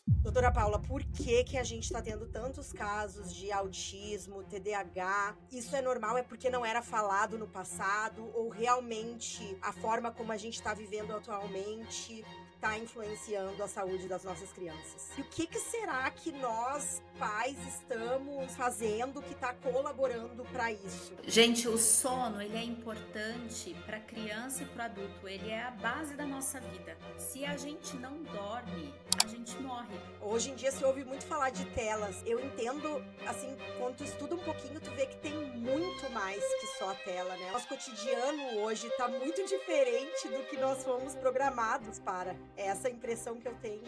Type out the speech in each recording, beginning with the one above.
Doutora Paula, por que que a gente está tendo tantos casos de autismo, TDAH? Isso é normal? É porque não era falado no passado? Ou realmente a forma como a gente está vivendo atualmente está influenciando a saúde das nossas crianças? E o que que será que nós, pais, estamos fazendo que está colaborando para isso? Gente, o sono, ele é importante para a criança e para o adulto, ele é a base da nossa vida. Se a gente não dorme, a gente morre. Hoje em dia se ouve muito falar de telas. Eu entendo, assim, quando tu estuda um pouquinho, tu vê que tem muito mais que só a tela, né? Nosso cotidiano hoje tá muito diferente do que nós fomos programados para. É essa a impressão que eu tenho.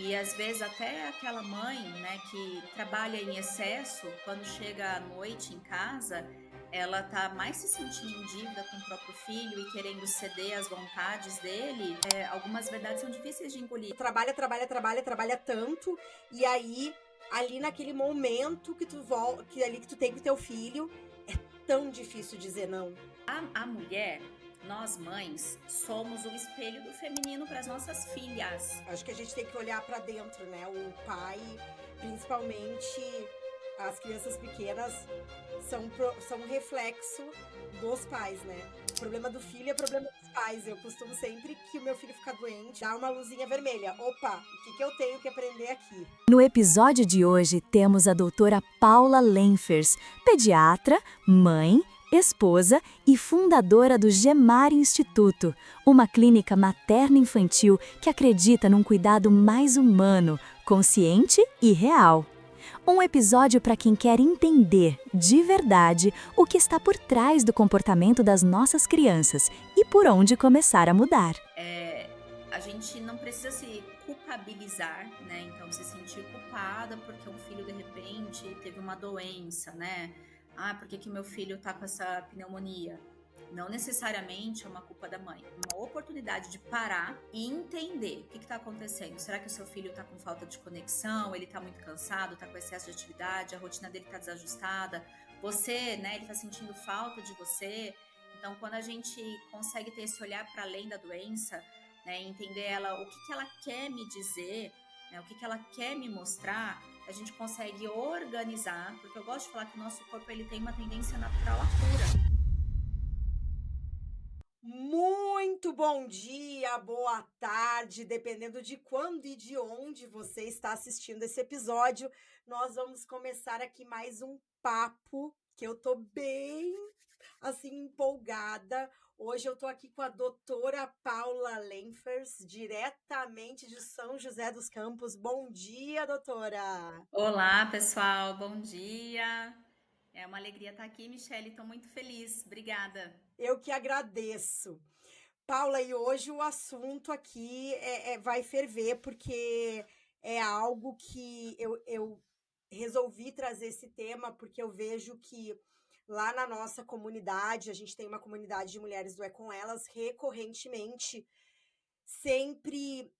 E às vezes até aquela mãe, né, que trabalha em excesso, quando chega à noite em casa, ela tá mais se sentindo em dívida com o próprio filho e querendo ceder às vontades dele. Algumas verdades são difíceis de engolir. Tu trabalha, trabalha, trabalha, trabalha tanto, e aí, ali naquele momento que tu volta, que ali que tu tem com teu filho, é tão difícil dizer não. A mulher, nós mães, somos o espelho do feminino para as nossas filhas. Acho que a gente tem que olhar para dentro, né? O pai, principalmente as crianças pequenas, são um reflexo dos pais, né? O problema do filho é problema dos pais. Eu costumo sempre que o meu filho fica doente, dar uma luzinha vermelha. Opa, o que que eu tenho que aprender aqui? No episódio de hoje, temos a doutora Paula Lenfers, pediatra, mãe, esposa e fundadora do Gemar Instituto, uma clínica materno-infantil que acredita num cuidado mais humano, consciente e real. Um episódio para quem quer entender, de verdade, o que está por trás do comportamento das nossas crianças e por onde começar a mudar. A gente não precisa se culpabilizar, né? Então, se sentir culpada porque um filho, de repente, teve uma doença, né? Ah, por que que meu filho tá com essa pneumonia? Não necessariamente é uma culpa da mãe. Uma oportunidade de parar e entender o que está acontecendo. Será que o seu filho está com falta de conexão? Ele está muito cansado? Está com excesso de atividade? A rotina dele está desajustada? Você, né? Ele está sentindo falta de você? Então, quando a gente consegue ter esse olhar para além da doença, né, entender ela, o que que ela quer me dizer, né, o que que ela quer me mostrar, a gente consegue organizar, porque eu gosto de falar que o nosso corpo ele tem uma tendência natural à cura. Muito bom dia, boa tarde, dependendo de quando e de onde você está assistindo esse episódio. Nós vamos começar aqui mais um papo que eu tô bem assim empolgada. Hoje eu tô aqui com a doutora Paula Lenfers, diretamente de São José dos Campos. Bom dia, doutora. Olá, pessoal, bom dia. É uma alegria estar aqui, Michele, estou muito feliz. Obrigada. Eu que agradeço. Paula, e hoje o assunto aqui vai ferver, porque é algo que eu resolvi trazer esse tema, porque eu vejo que lá na nossa comunidade, a gente tem uma comunidade de mulheres do É Com Elas, recorrentemente, sempre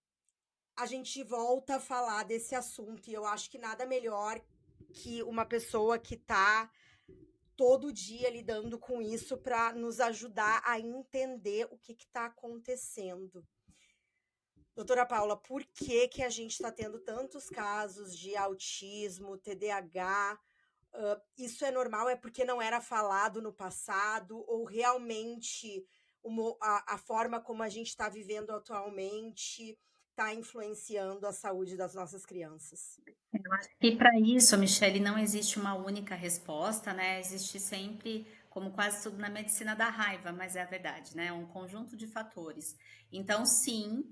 a gente volta a falar desse assunto, e eu acho que nada melhor que uma pessoa que está todo dia lidando com isso para nos ajudar a entender o que está acontecendo. Doutora Paula, por que que a gente está tendo tantos casos de autismo, TDAH? Isso é normal? É porque não era falado no passado? Ou realmente a forma como a gente está vivendo atualmente está influenciando a saúde das nossas crianças? E para isso, Michele, não existe uma única resposta, né? Existe sempre, como quase tudo na medicina da raiva, mas é a verdade, né? Um conjunto de fatores. Então, sim,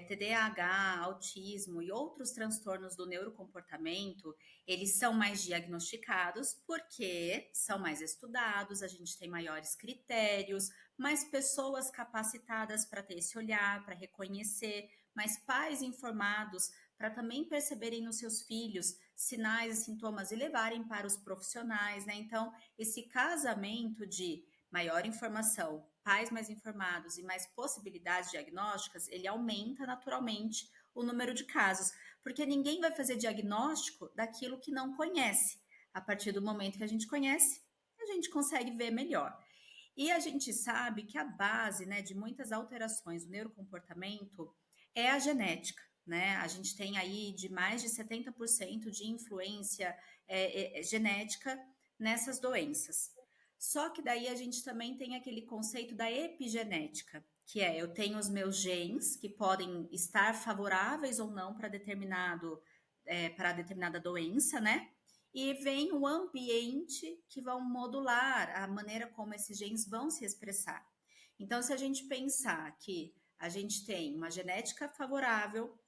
TDAH, autismo e outros transtornos do neurocomportamento, eles são mais diagnosticados porque são mais estudados, a gente tem maiores critérios, mais pessoas capacitadas para ter esse olhar, para reconhecer, mais pais informados para também perceberem nos seus filhos sinais e sintomas e levarem para os profissionais, né? Então, esse casamento de maior informação, pais mais informados e mais possibilidades diagnósticas, ele aumenta naturalmente o número de casos, porque ninguém vai fazer diagnóstico daquilo que não conhece. A partir do momento que a gente conhece, a gente consegue ver melhor. E a gente sabe que a base, né, de muitas alterações do neurocomportamento é a genética. né? A gente tem aí de mais de 70% de influência genética nessas doenças. Só que daí a gente também tem aquele conceito da epigenética, que é eu tenho os meus genes que podem estar favoráveis ou não para para determinada doença, né? E vem o ambiente que vão modular a maneira como esses genes vão se expressar. Então, se a gente pensar que a gente tem uma genética favorável,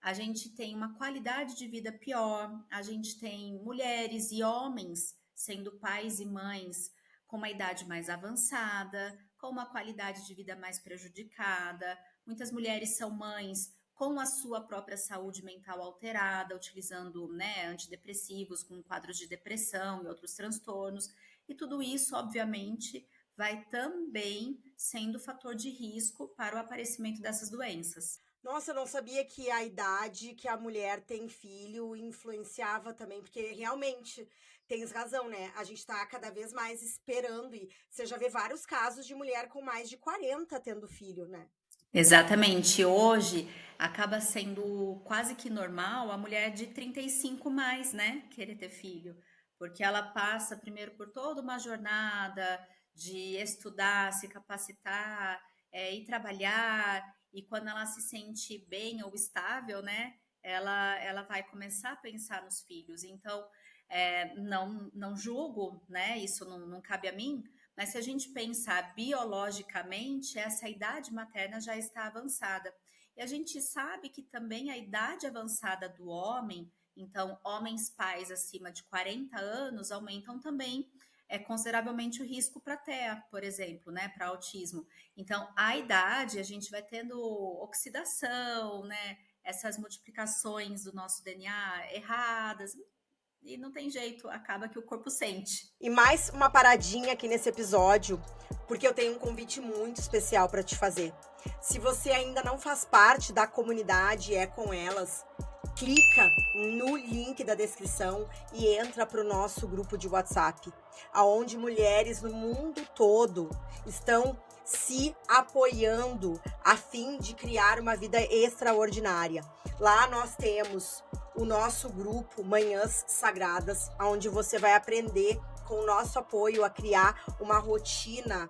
a gente tem uma qualidade de vida pior, a gente tem mulheres e homens sendo pais e mães com uma idade mais avançada, com uma qualidade de vida mais prejudicada. Muitas mulheres são mães com a sua própria saúde mental alterada, utilizando, né, antidepressivos, com quadros de depressão e outros transtornos. E tudo isso, obviamente, vai também sendo fator de risco para o aparecimento dessas doenças. Nossa, eu não sabia que a idade que a mulher tem filho influenciava também, porque realmente tens razão, né? A gente tá cada vez mais esperando e você já vê vários casos de mulher com mais de 40 tendo filho, né? Exatamente. Hoje acaba sendo quase que normal a mulher de 35 mais, né, querer ter filho, porque ela passa primeiro por toda uma jornada de estudar, se capacitar, ir trabalhar, e quando ela se sente bem ou estável, né, ela vai começar a pensar nos filhos. Então, não julgo, né, isso não cabe a mim, mas se a gente pensar biologicamente, essa idade materna já está avançada. E a gente sabe que também a idade avançada do homem, então homens pais acima de 40 anos, aumentam também consideravelmente o risco para TEA, por exemplo, né, para autismo. Então, a idade, a gente vai tendo oxidação, né, essas multiplicações do nosso DNA erradas, e não tem jeito, acaba que o corpo sente. E mais uma paradinha aqui nesse episódio, porque eu tenho um convite muito especial para te fazer. Se você ainda não faz parte da comunidade É Com Elas, clica no link da descrição e entra para o nosso grupo de WhatsApp, aonde mulheres no mundo todo estão se apoiando a fim de criar uma vida extraordinária. Lá nós temos o nosso grupo Manhãs Sagradas, onde você vai aprender com o nosso apoio a criar uma rotina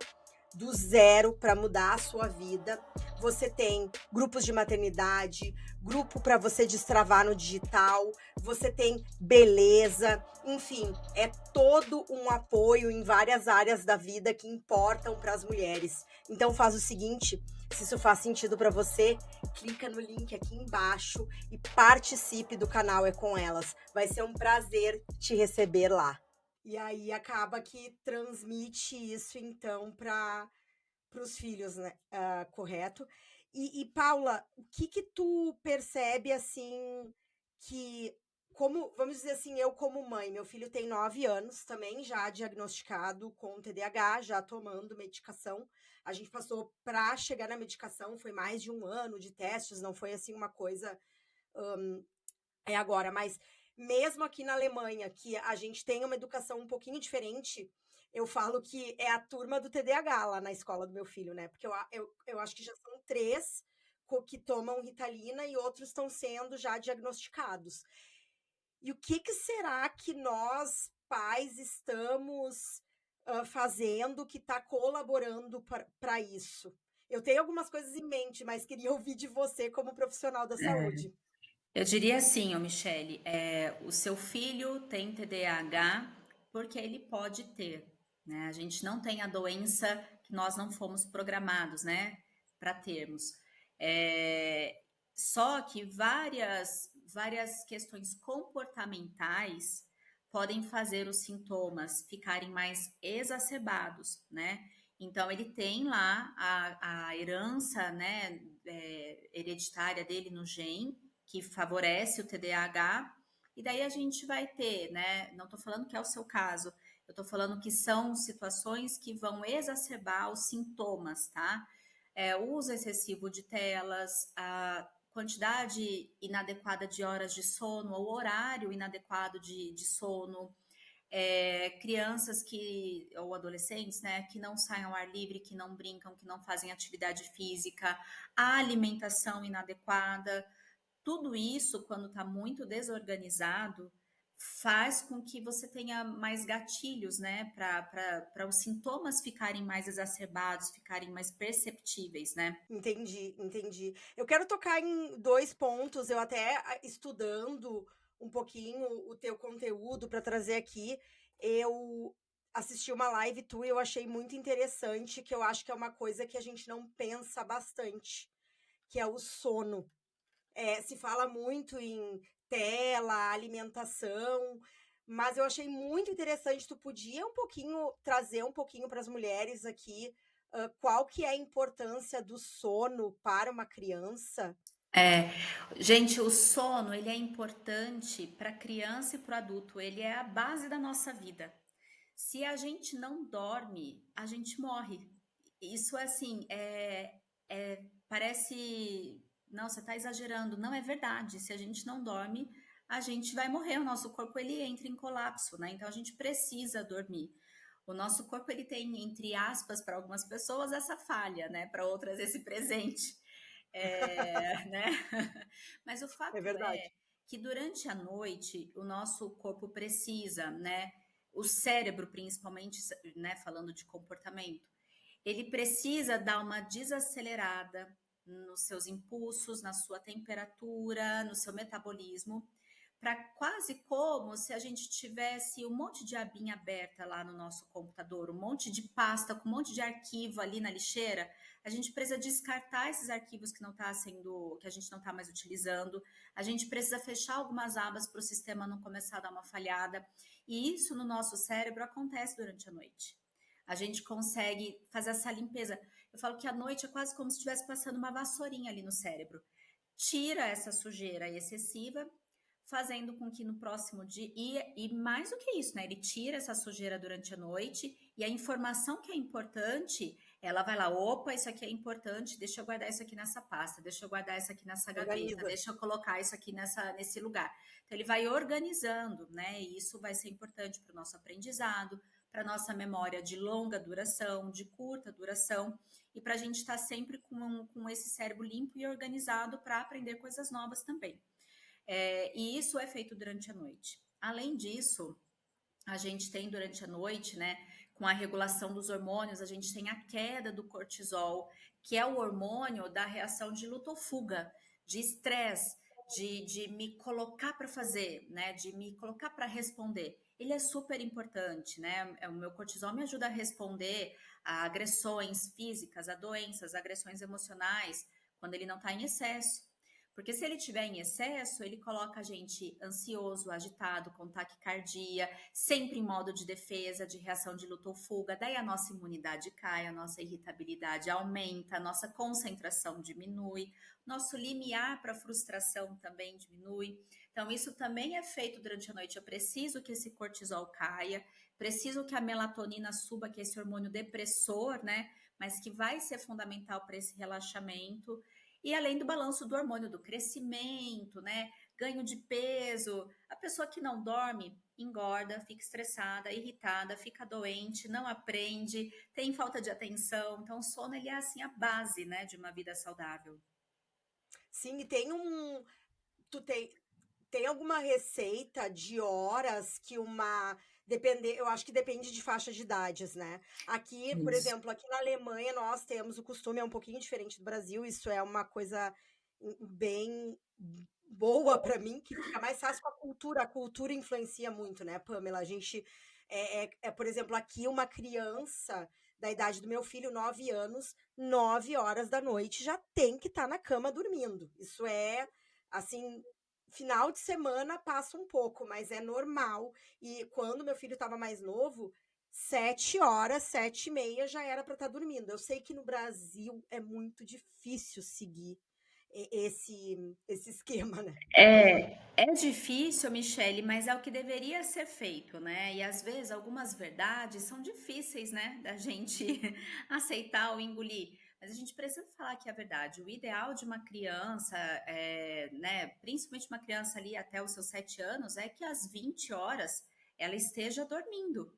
do zero para mudar a sua vida. Você tem grupos de maternidade, grupo para você destravar no digital, você tem beleza, enfim, é todo um apoio em várias áreas da vida que importam para as mulheres. Então faz o seguinte, se isso faz sentido para você, clica no link aqui embaixo e participe do canal É Com Elas. Vai ser um prazer te receber lá. E aí acaba que transmite isso, então, para os filhos, né? Correto? E, Paula, o que tu percebe, assim, que, como, vamos dizer assim, eu como mãe, meu filho tem 9 anos também, já diagnosticado com TDAH, já tomando medicação. A gente passou para chegar na medicação, foi mais de um ano de testes, não foi, assim, uma coisa agora, mas mesmo aqui na Alemanha, que a gente tem uma educação um pouquinho diferente, eu falo que é a turma do TDAH lá na escola do meu filho, né? Porque eu acho que já são 3 que tomam Ritalina e outros estão sendo já diagnosticados. E o que será que nós, pais, estamos fazendo que está colaborando para isso? Eu tenho algumas coisas em mente, mas queria ouvir de você como profissional da saúde. Eu diria assim, ô Michele, o seu filho tem TDAH porque ele pode ter, né? A gente não tem a doença que nós não fomos programados, né, para termos. Só que várias questões comportamentais podem fazer os sintomas ficarem mais exacerbados, né? Então, ele tem lá a herança, né, hereditária dele no gene, que favorece o TDAH, e daí a gente vai ter, né? Não estou falando que é o seu caso, eu estou falando que são situações que vão exacerbar os sintomas, tá? O uso excessivo de telas, a quantidade inadequada de horas de sono, ou horário inadequado de sono, crianças ou adolescentes, né, que não saem ao ar livre, que não brincam, que não fazem atividade física, a alimentação inadequada. Tudo isso, quando está muito desorganizado, faz com que você tenha mais gatilhos, né, para os sintomas ficarem mais exacerbados, ficarem mais perceptíveis, né? Entendi, entendi. Eu quero tocar em 2 pontos, eu até estudando um pouquinho o teu conteúdo para trazer aqui, eu assisti uma live tua e eu achei muito interessante, que eu acho que é uma coisa que a gente não pensa bastante, que é o sono. Se fala muito em tela, alimentação, mas eu achei muito interessante. Tu podia um pouquinho trazer um pouquinho para as mulheres aqui, qual que é a importância do sono para uma criança? É, gente, o sono, ele é importante para a criança e para o adulto, ele é a base da nossa vida. Se a gente não dorme, a gente morre. Isso assim, parece, não, você está exagerando. Não é verdade. Se a gente não dorme, a gente vai morrer. O nosso corpo ele entra em colapso, né? Então a gente precisa dormir. O nosso corpo ele tem, entre aspas, para algumas pessoas essa falha, né? Para outras esse presente. Né? Mas o É fato verdade. é que durante a noite o nosso corpo precisa, né? O cérebro, principalmente, né? Falando de comportamento, ele precisa dar uma desacelerada nos seus impulsos, na sua temperatura, no seu metabolismo, para quase como se a gente tivesse um monte de abinha aberta lá no nosso computador, um monte de pasta com um monte de arquivo ali na lixeira. A gente precisa descartar esses arquivos que não está sendo, que a gente não está mais utilizando. A gente precisa fechar algumas abas para o sistema não começar a dar uma falhada. E isso no nosso cérebro acontece durante a noite. A gente consegue fazer essa limpeza. Eu falo que a noite é quase como se estivesse passando uma vassourinha ali no cérebro. Tira essa sujeira excessiva, fazendo com que no próximo dia. E mais do que isso, né? Ele tira essa sujeira durante a noite e a informação que é importante, ela vai lá, opa, isso aqui é importante, deixa eu guardar isso aqui nessa pasta, deixa eu guardar isso aqui nessa gaveta, Organiza. deixa eu colocar isso aqui nesse lugar. Então ele vai organizando, né? E isso vai ser importante para o nosso aprendizado, para nossa memória de longa duração, de curta duração, e para a gente estar sempre com esse cérebro limpo e organizado para aprender coisas novas também. E isso é feito durante a noite. Além disso, a gente tem durante a noite, né, com a regulação dos hormônios, a gente tem a queda do cortisol, que é o hormônio da reação de luta ou fuga, de estresse, de me colocar para fazer, né, de me colocar para responder. Ele é super importante, né? O meu cortisol me ajuda a responder a agressões físicas, a doenças, agressões emocionais, quando ele não está em excesso. Porque se ele tiver em excesso, ele coloca a gente ansioso, agitado, com taquicardia, sempre em modo de defesa, de reação de luta ou fuga. Daí a nossa imunidade cai, a nossa irritabilidade aumenta, a nossa concentração diminui, nosso limiar para frustração também diminui. Então, isso também é feito durante a noite. Eu preciso que esse cortisol caia, preciso que a melatonina suba, que é esse hormônio depressor, né? Mas que vai ser fundamental para esse relaxamento. E além do balanço do hormônio do crescimento, né? Ganho de peso. A pessoa que não dorme engorda, fica estressada, irritada, fica doente, não aprende, tem falta de atenção. Então, o sono ele é assim a base, né, de uma vida saudável. Sim, e tu tem alguma receita de horas que eu acho que depende de faixa de idades, né? Aqui, por Isso. exemplo, aqui na Alemanha nós temos o costume, é um pouquinho diferente do Brasil, isso é uma coisa bem boa para mim, que fica mais fácil com a cultura influencia muito, né, Pamela? A gente, por exemplo, aqui uma criança da idade do meu filho, 9 anos, 9 horas da noite já tem que estar na cama dormindo. Isso é, assim, final de semana passa um pouco, mas é normal. E quando meu filho estava mais novo, 7 horas, 7h30 já era para estar dormindo. Eu sei que no Brasil é muito difícil seguir esse esquema, né? É difícil, Michele, mas é o que deveria ser feito, né? E às vezes algumas verdades são difíceis, né, da gente aceitar ou engolir. Mas a gente precisa falar que é a verdade. O ideal de uma criança, né, principalmente uma criança ali até os seus 7 anos, é que às 20 horas ela esteja dormindo,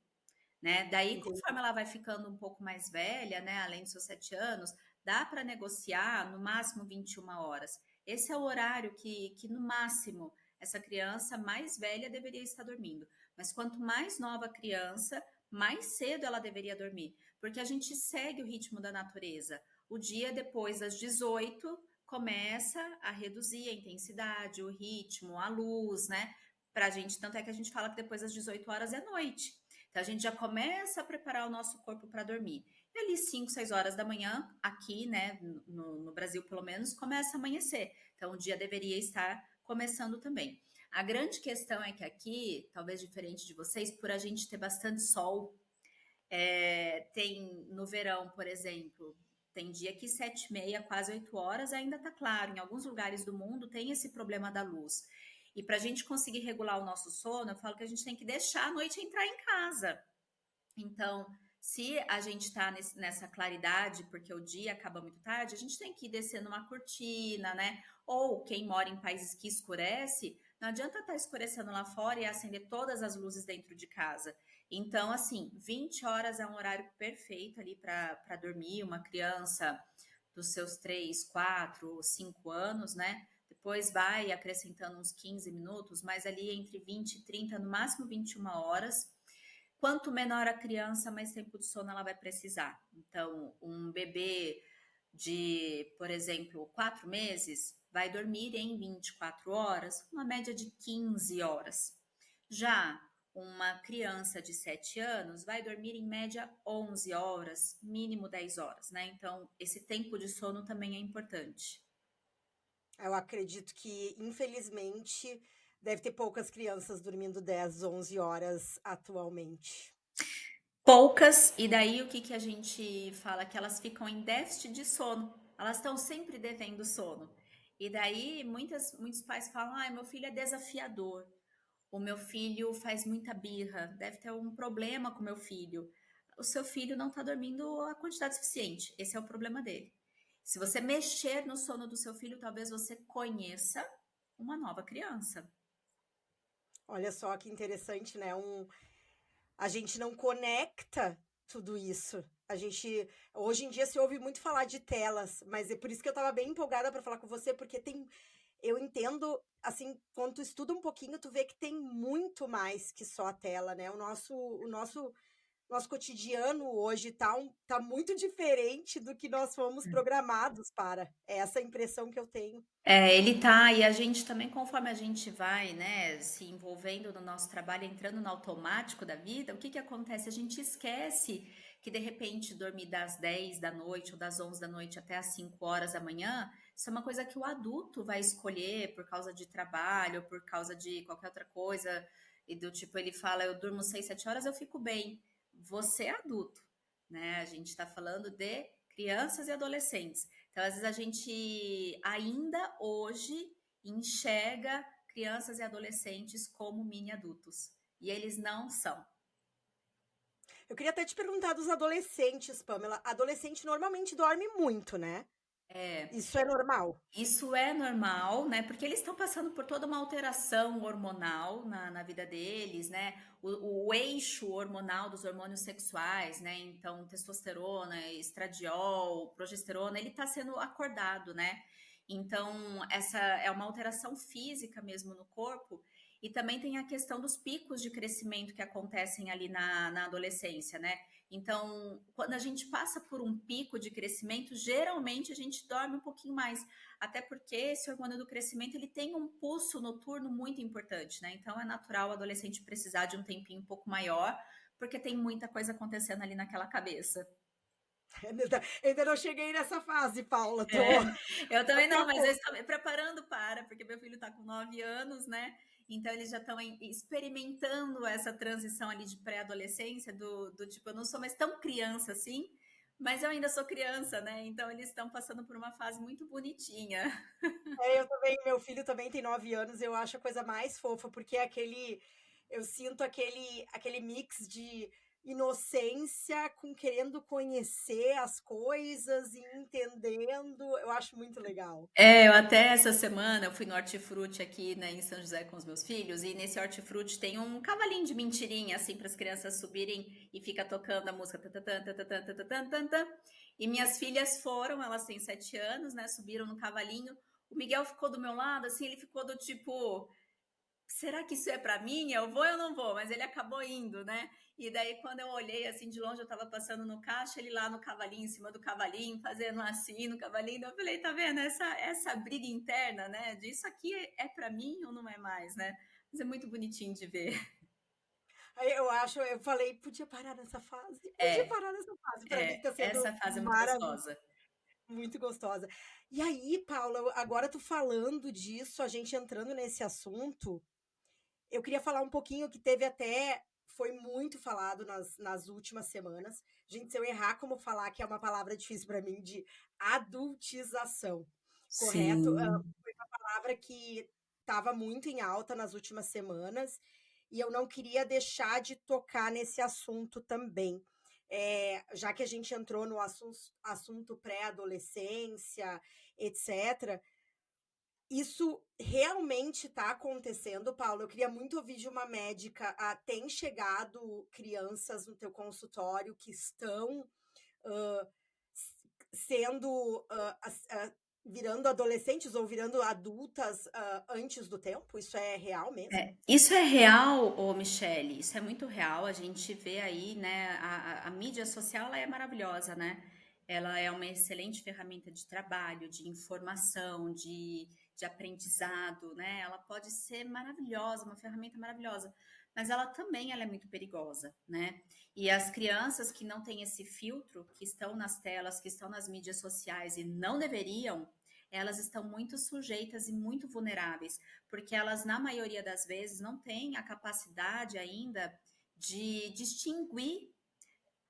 né? Daí, Entendi. conforme ela vai ficando um pouco mais velha, né, além dos seus 7 anos, dá para negociar no máximo 21 horas. Esse é o horário que no máximo, essa criança mais velha deveria estar dormindo. Mas quanto mais nova a criança, mais cedo ela deveria dormir, porque a gente segue o ritmo da natureza. O dia depois das 18 começa a reduzir a intensidade, o ritmo, a luz, né? Pra gente, tanto é que a gente fala que depois das 18 horas é noite. Então a gente já começa a preparar o nosso corpo para dormir. E ali 5, 6 horas da manhã, aqui, né, no Brasil pelo menos, começa a amanhecer. Então o dia deveria estar começando também. A grande questão é que aqui, talvez diferente de vocês, por a gente ter bastante sol, tem no verão, por exemplo, tem dia que 7h30, quase 8 horas ainda está claro. Em alguns lugares do mundo tem esse problema da luz. E para a gente conseguir regular o nosso sono, eu falo que a gente tem que deixar a noite entrar em casa. Então, se a gente está nessa claridade, porque o dia acaba muito tarde, a gente tem que ir descendo uma cortina, né? Ou quem mora em países que escurece, não adianta estar escurecendo lá fora e acender todas as luzes dentro de casa. Então, assim, 20 horas é um horário perfeito ali para dormir. Uma criança dos seus 3, 4, 5 anos, né? Depois vai acrescentando uns 15 minutos, mas ali entre 20 e 30, no máximo 21 horas. Quanto menor a criança, mais tempo de sono ela vai precisar. Então, um bebê de, por exemplo, 4 meses vai dormir em 24 horas, uma média de 15 horas. Já uma criança de 7 anos vai dormir em média 11 horas, mínimo 10 horas, né? Então, esse tempo de sono também é importante. Eu acredito que, infelizmente, deve ter poucas crianças dormindo 10, 11 horas atualmente. Poucas, e daí o que a gente fala? Que elas ficam em déficit de sono, elas estão sempre devendo sono. E daí muitos pais falam: ai, meu filho é desafiador, o meu filho faz muita birra, deve ter um problema com meu filho. O seu filho não está dormindo a quantidade suficiente, esse é o problema dele. Se você mexer no sono do seu filho, talvez você conheça uma nova criança. Olha só que interessante, né? A gente não conecta tudo isso. Hoje em dia se ouve muito falar de telas, mas é por isso que eu estava bem empolgada para falar com você, porque eu entendo, assim, quando tu estuda um pouquinho, tu vê que tem muito mais que só a tela, né? O nosso cotidiano hoje tá muito diferente do que nós fomos programados para. É essa a impressão que eu tenho. Ele tá, e a gente também, conforme a gente vai, né, se envolvendo no nosso trabalho, entrando no automático da vida, o que acontece? A gente esquece que, de repente, dormir das 10 da noite ou das 11 da noite até as 5 horas da manhã, isso é uma coisa que o adulto vai escolher por causa de trabalho, por causa de qualquer outra coisa, e do tipo, ele fala, eu durmo 6, 7 horas, eu fico bem. Você é adulto, né? A gente está falando de crianças e adolescentes. Então, às vezes, a gente ainda hoje enxerga crianças e adolescentes como mini adultos. E eles não são. Eu queria até te perguntar dos adolescentes, Pamela. Adolescente normalmente dorme muito, né? É, Isso é normal? isso é normal, né? Porque eles estão passando por toda uma alteração hormonal na vida deles, né? O eixo hormonal dos hormônios sexuais, né? Então, testosterona, estradiol, progesterona, ele está sendo acordado, né? Então, essa é uma alteração física mesmo no corpo. E também tem a questão dos picos de crescimento que acontecem ali na adolescência, né? Então, quando a gente passa por um pico de crescimento, geralmente a gente dorme um pouquinho mais, até porque esse hormônio do crescimento ele tem um pulso noturno muito importante, né? Então é natural o adolescente precisar de um tempinho um pouco maior, porque tem muita coisa acontecendo ali naquela cabeça. Ainda não cheguei nessa fase, Paula. Eu também Até não, mas eu pouco. estou me preparando para, porque meu filho está com 9 anos, né? Então eles já estão experimentando essa transição ali de pré-adolescência, do tipo, eu não sou mais tão criança assim, mas eu ainda sou criança, né? Então eles estão passando por uma fase muito bonitinha. Eu também, meu filho também tem 9 anos, eu acho a coisa mais fofa, porque é eu sinto aquele mix de inocência com querendo conhecer as coisas e entendendo, eu acho muito legal. Eu até essa semana eu fui no Hortifruti aqui, né, em São José com os meus filhos, e nesse Hortifruti tem um cavalinho de mentirinha, assim, para as crianças subirem e fica tocando a música. Tatatã, tatatã, tatatã, tatatã. E minhas filhas foram, elas têm 7 anos, né, subiram no cavalinho. o Miguel ficou do meu lado, assim, ele ficou do tipo, será que isso é para mim? Eu vou ou não vou? Mas ele acabou indo, né? E daí, quando eu olhei assim de longe, eu tava passando no caixa, ele lá no cavalinho, em cima do cavalinho, fazendo assim no cavalinho. Eu falei, tá vendo? Essa briga interna, né? De isso aqui é para mim ou não é mais, né? Mas é muito bonitinho de ver. Aí eu falei, podia parar nessa fase, podia É, parar nessa fase. Para mim tá sendo essa fase é muito maravilhoso, gostosa. muito gostosa. E aí, Paula, agora tu falando disso, a gente entrando nesse assunto, eu queria falar um pouquinho que teve até, foi muito falado nas últimas semanas. Gente, se eu errar como falar, que é uma palavra difícil para mim, de adultização, correto? Sim. Foi uma palavra que estava muito em alta nas últimas semanas e eu não queria deixar de tocar nesse assunto também. Já que a gente entrou no assunto pré-adolescência, etc., isso realmente está acontecendo, Paulo? Eu queria muito ouvir de uma médica. Tem chegado crianças no teu consultório que estão ah, sendo virando adolescentes ou virando adultas antes do tempo? Isso é real mesmo? Isso é real, ô Michele, isso é muito real. A gente vê aí, né? A mídia social ela é maravilhosa, né? Ela é uma excelente ferramenta de trabalho, de informação, de aprendizado, né? Ela pode ser maravilhosa, uma ferramenta maravilhosa, mas ela também ela é muito perigosa, né? E as crianças que não têm esse filtro, que estão nas telas, que estão nas mídias sociais e não deveriam, elas estão muito sujeitas e muito vulneráveis porque elas, na maioria das vezes, não têm a capacidade ainda de distinguir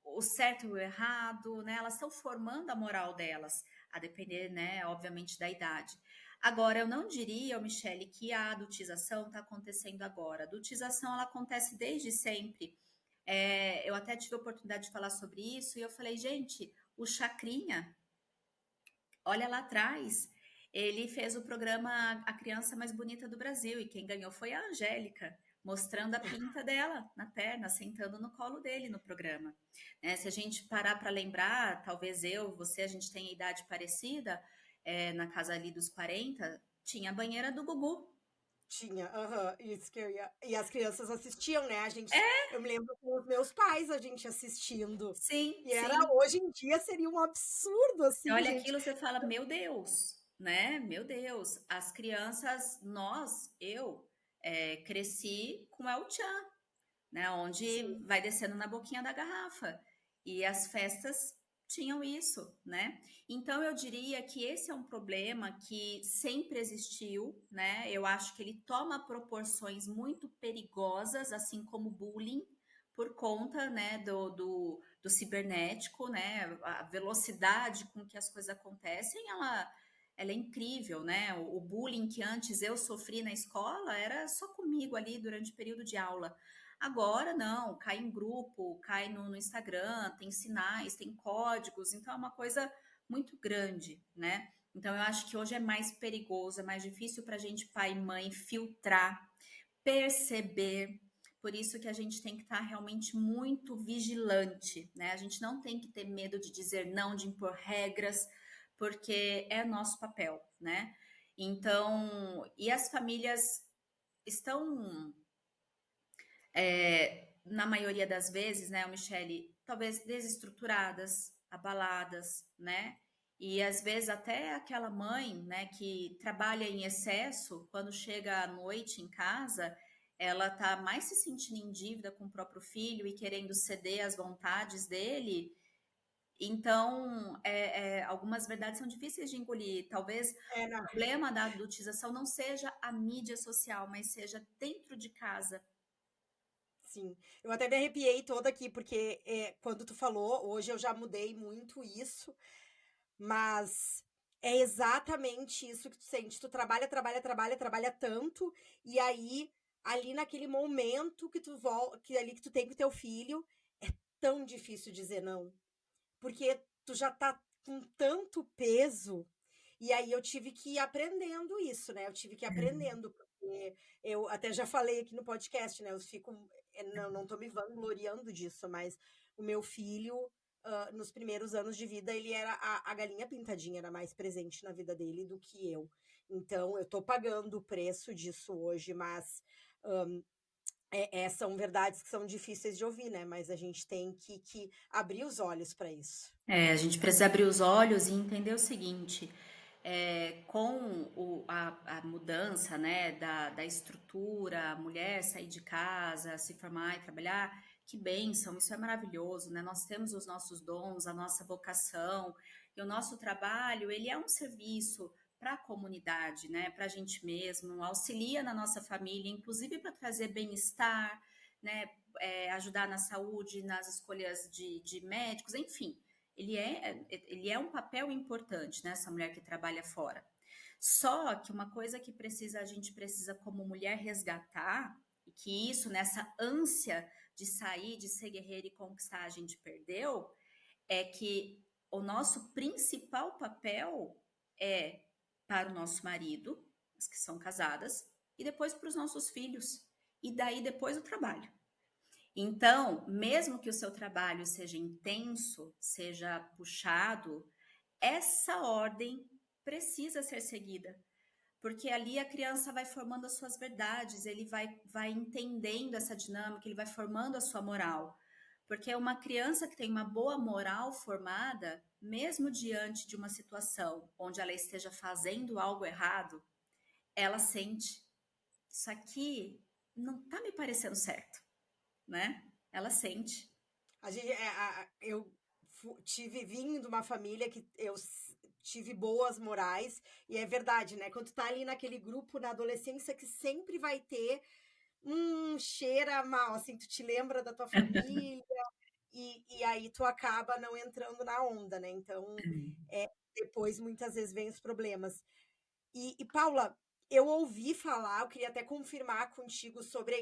o certo e o errado, né? Elas estão formando a moral delas, a depender, né, obviamente, da idade. Agora, eu não diria, Michele, que a adultização está acontecendo agora. A adultização, ela acontece desde sempre. Eu até tive a oportunidade de falar sobre isso e eu falei, gente, o Chacrinha, olha lá atrás, ele fez o programa A Criança Mais Bonita do Brasil e quem ganhou foi a Angélica, mostrando a pinta dela na perna, sentando no colo dele no programa. Né? Se a gente parar para lembrar, talvez eu, você, a gente tenha idade parecida, na casa ali dos 40, tinha a banheira do Gugu. Tinha, aham, isso que eu ia. E as crianças assistiam, né? Eu me lembro com os meus pais a gente assistindo. Sim, E era, sim. hoje em dia seria um absurdo, Você assim, olha gente. aquilo, você fala, meu Deus, né? Meu Deus, as crianças, eu cresci com El Chan, né? Onde Sim. vai descendo na boquinha da garrafa. E as festas tinham isso, né? Então eu diria que esse é um problema que sempre existiu, né? Eu acho que ele toma proporções muito perigosas, assim como o bullying, por conta, né, do cibernético, né? A velocidade com que as coisas acontecem, ela é incrível, né? O bullying que antes eu sofri na escola era só comigo ali durante o período de aula. Agora não, cai em grupo, cai no Instagram, tem sinais, tem códigos, então é uma coisa muito grande, né? Então eu acho que hoje é mais perigoso, é mais difícil para a gente, pai e mãe, filtrar, perceber. Por isso que a gente tem que estar realmente muito vigilante, né? A gente não tem que ter medo de dizer não, de impor regras, porque é nosso papel, né? Então, e as famílias estão na maioria das vezes, né, Michele, talvez desestruturadas, abaladas, né? E às vezes até aquela mãe, né, que trabalha em excesso, quando chega à noite em casa, ela tá mais se sentindo em dívida com o próprio filho e querendo ceder às vontades dele. Então, algumas verdades são difíceis de engolir. Talvez É, o problema da adultização não seja a mídia social, mas seja dentro de casa. sim. Eu até me arrepiei toda aqui, porque quando tu falou, hoje eu já mudei muito isso, mas é exatamente isso que tu sente. Tu trabalha, trabalha, trabalha, trabalha tanto, e aí, ali naquele momento que tu volta, que ali que tu tem com teu filho, é tão difícil dizer não. Porque tu já tá com tanto peso. E aí eu tive que ir aprendendo isso, né? Eu tive que ir aprendendo, porque eu até já falei aqui no podcast, né? Eu fico, não tô me vangloriando disso, mas o meu filho, nos primeiros anos de vida, ele era a galinha pintadinha, era mais presente na vida dele do que eu. Então, eu tô pagando o preço disso hoje, mas são verdades que são difíceis de ouvir, né? Mas a gente tem que abrir os olhos para isso. A gente precisa abrir os olhos e entender o seguinte, com a mudança, né, da estrutura, a mulher sair de casa, se formar e trabalhar, que bênção, isso é maravilhoso, né? Nós temos os nossos dons, a nossa vocação, e o nosso trabalho, ele é um serviço para a comunidade, né, para a gente mesmo, auxilia na nossa família, inclusive para trazer bem-estar, né, ajudar na saúde, nas escolhas de médicos, enfim. Ele é um papel importante, né, essa mulher que trabalha fora. Só que uma coisa que a gente precisa como mulher resgatar, e que isso, nessa ânsia de sair, de ser guerreira e conquistar, a gente perdeu, é que o nosso principal papel é para o nosso marido, as que são casadas, e depois para os nossos filhos. E daí depois o trabalho. Então, mesmo que o seu trabalho seja intenso, seja puxado, essa ordem precisa ser seguida, porque ali a criança vai formando as suas verdades, ele vai entendendo essa dinâmica, ele vai formando a sua moral. Porque uma criança que tem uma boa moral formada, mesmo diante de uma situação onde ela esteja fazendo algo errado, ela sente, isso aqui não tá me parecendo certo, né? Ela sente. Eu vim de uma família que eu tive boas morais, e é verdade, né? Quando tu tá ali naquele grupo na adolescência que sempre vai ter cheira mal, assim, tu te lembra da tua família, e aí tu acaba não entrando na onda, né? Então, depois muitas vezes vem os problemas. E Paula, eu ouvi falar, eu queria até confirmar contigo sobre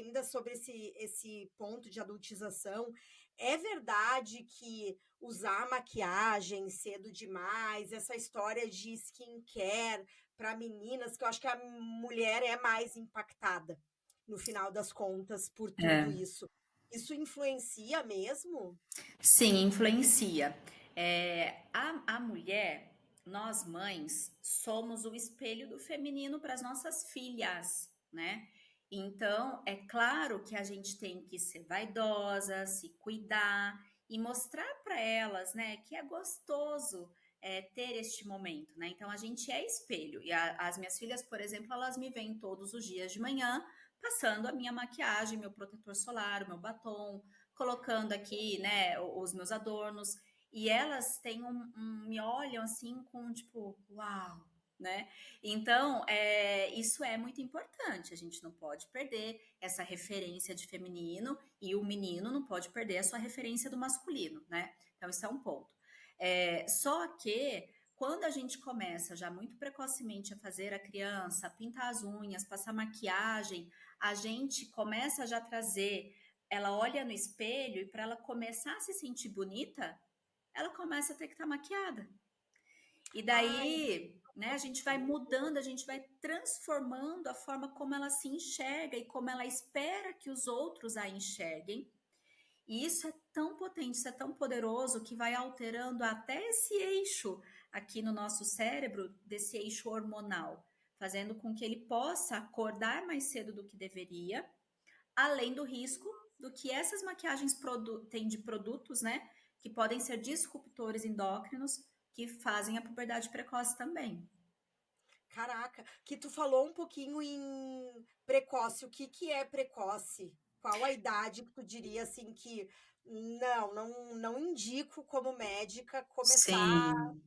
esse ponto de adultização. É verdade que usar maquiagem cedo demais, essa história de skincare para meninas, que eu acho que a mulher é mais impactada, no final das contas, por tudo É, isso. Isso influencia mesmo? sim, influencia. A mulher, nós mães, somos o espelho do feminino para as nossas filhas, né? Então, é claro que a gente tem que ser vaidosa, se cuidar e mostrar para elas, né, que é gostoso ter este momento, né? Então, a gente é espelho. E as minhas filhas, por exemplo, elas me veem todos os dias de manhã passando a minha maquiagem, meu protetor solar, o meu batom, colocando aqui, né, os meus adornos, e elas têm me olham assim com tipo, uau, né? Então, isso é muito importante, a gente não pode perder essa referência de feminino e o menino não pode perder a sua referência do masculino, né? Então, isso é um ponto. Só que quando a gente começa já muito precocemente a fazer a criança, pintar as unhas, passar maquiagem, a gente começa já a trazer, ela olha no espelho e para ela começar a se sentir bonita, ela começa a ter que estar maquiada. E Ai, daí, né, a gente vai mudando, a gente vai transformando a forma como ela se enxerga e como ela espera que os outros a enxerguem. E isso é tão potente, isso é tão poderoso que vai alterando até esse eixo aqui no nosso cérebro, desse eixo hormonal, fazendo com que ele possa acordar mais cedo do que deveria, além do risco do que essas maquiagens têm de produtos, né, que podem ser disruptores endócrinos que fazem a puberdade precoce também. caraca, que tu falou um pouquinho em precoce. O que é precoce? Qual a idade que tu diria assim que não indico como médica começar Sim.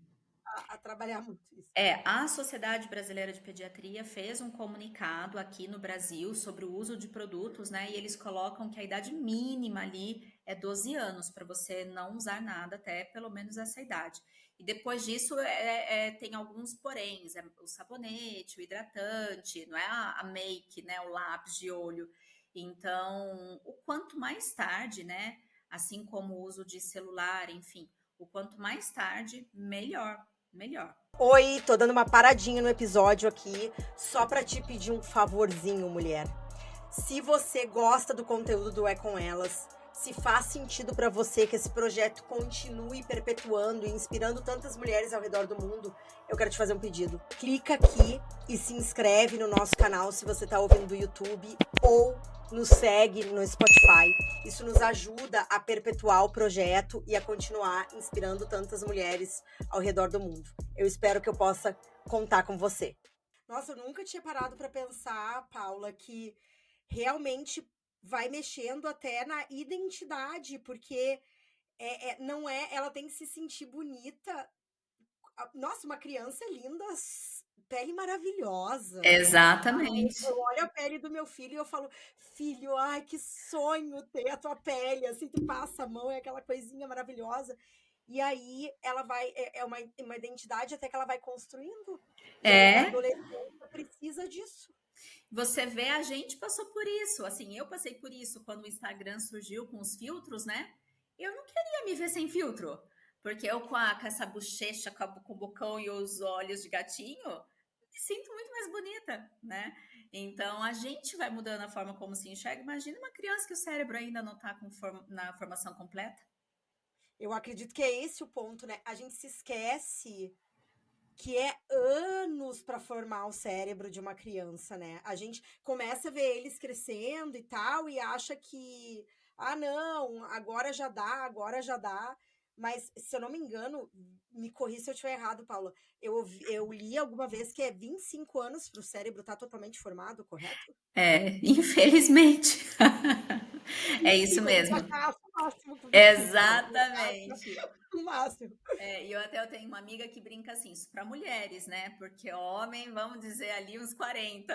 a trabalhar muito isso? A Sociedade Brasileira de Pediatria fez um comunicado aqui no Brasil sobre o uso de produtos, né? E eles colocam que a idade mínima ali é 12 anos para você não usar nada até pelo menos essa idade. E depois disso tem alguns poréns, o sabonete, o hidratante, não é a make, né? O lápis de olho. Então, o quanto mais tarde, né? Assim como o uso de celular, enfim, o quanto mais tarde, melhor, melhor. Oi, tô dando uma paradinha no episódio aqui só pra te pedir um favorzinho, mulher. Se você gosta do conteúdo do É Com Elas, se faz sentido para você que esse projeto continue perpetuando e inspirando tantas mulheres ao redor do mundo, eu quero te fazer um pedido. Clica aqui e se inscreve no nosso canal se você está ouvindo do YouTube ou nos segue no Spotify. Isso nos ajuda a perpetuar o projeto e a continuar inspirando tantas mulheres ao redor do mundo. Eu espero que eu possa contar com você. Nossa, eu nunca tinha parado para pensar, Paula, que realmente vai mexendo até na identidade, porque não é, ela tem que se sentir bonita. Nossa, uma criança linda, pele maravilhosa. Exatamente. Eu olho a pele do meu filho e eu falo, filho, ai, que sonho ter a tua pele, assim, tu passa a mão, é aquela coisinha maravilhosa. E aí ela vai, é uma identidade até que ela vai construindo. E aí na É, adolescência precisa disso. você vê, a gente passou por isso. Assim, eu passei por isso quando o Instagram surgiu com os filtros, né? Eu não queria me ver sem filtro. Porque eu com essa bochecha, com o bocão e os olhos de gatinho, me sinto muito mais bonita, né? Então a gente vai mudando a forma como se enxerga. Imagina uma criança que o cérebro ainda não está na formação completa. Eu acredito que é esse o ponto, né? A gente se esquece que é anos para formar o cérebro de uma criança, né? A gente começa a ver eles crescendo e tal e acha que, ah, não, agora já dá, agora já dá. Mas, se eu não me engano, me corri se eu estiver errado, Paula. Eu li alguma vez que é 25 anos para o cérebro estar totalmente formado, correto? É, infelizmente. É isso 25, a gente mesmo. acha o máximo com 25, né? A gente Exatamente. acha o máximo. É, e eu até tenho uma amiga que brinca assim, isso para mulheres, né? Porque homem, vamos dizer ali uns 40.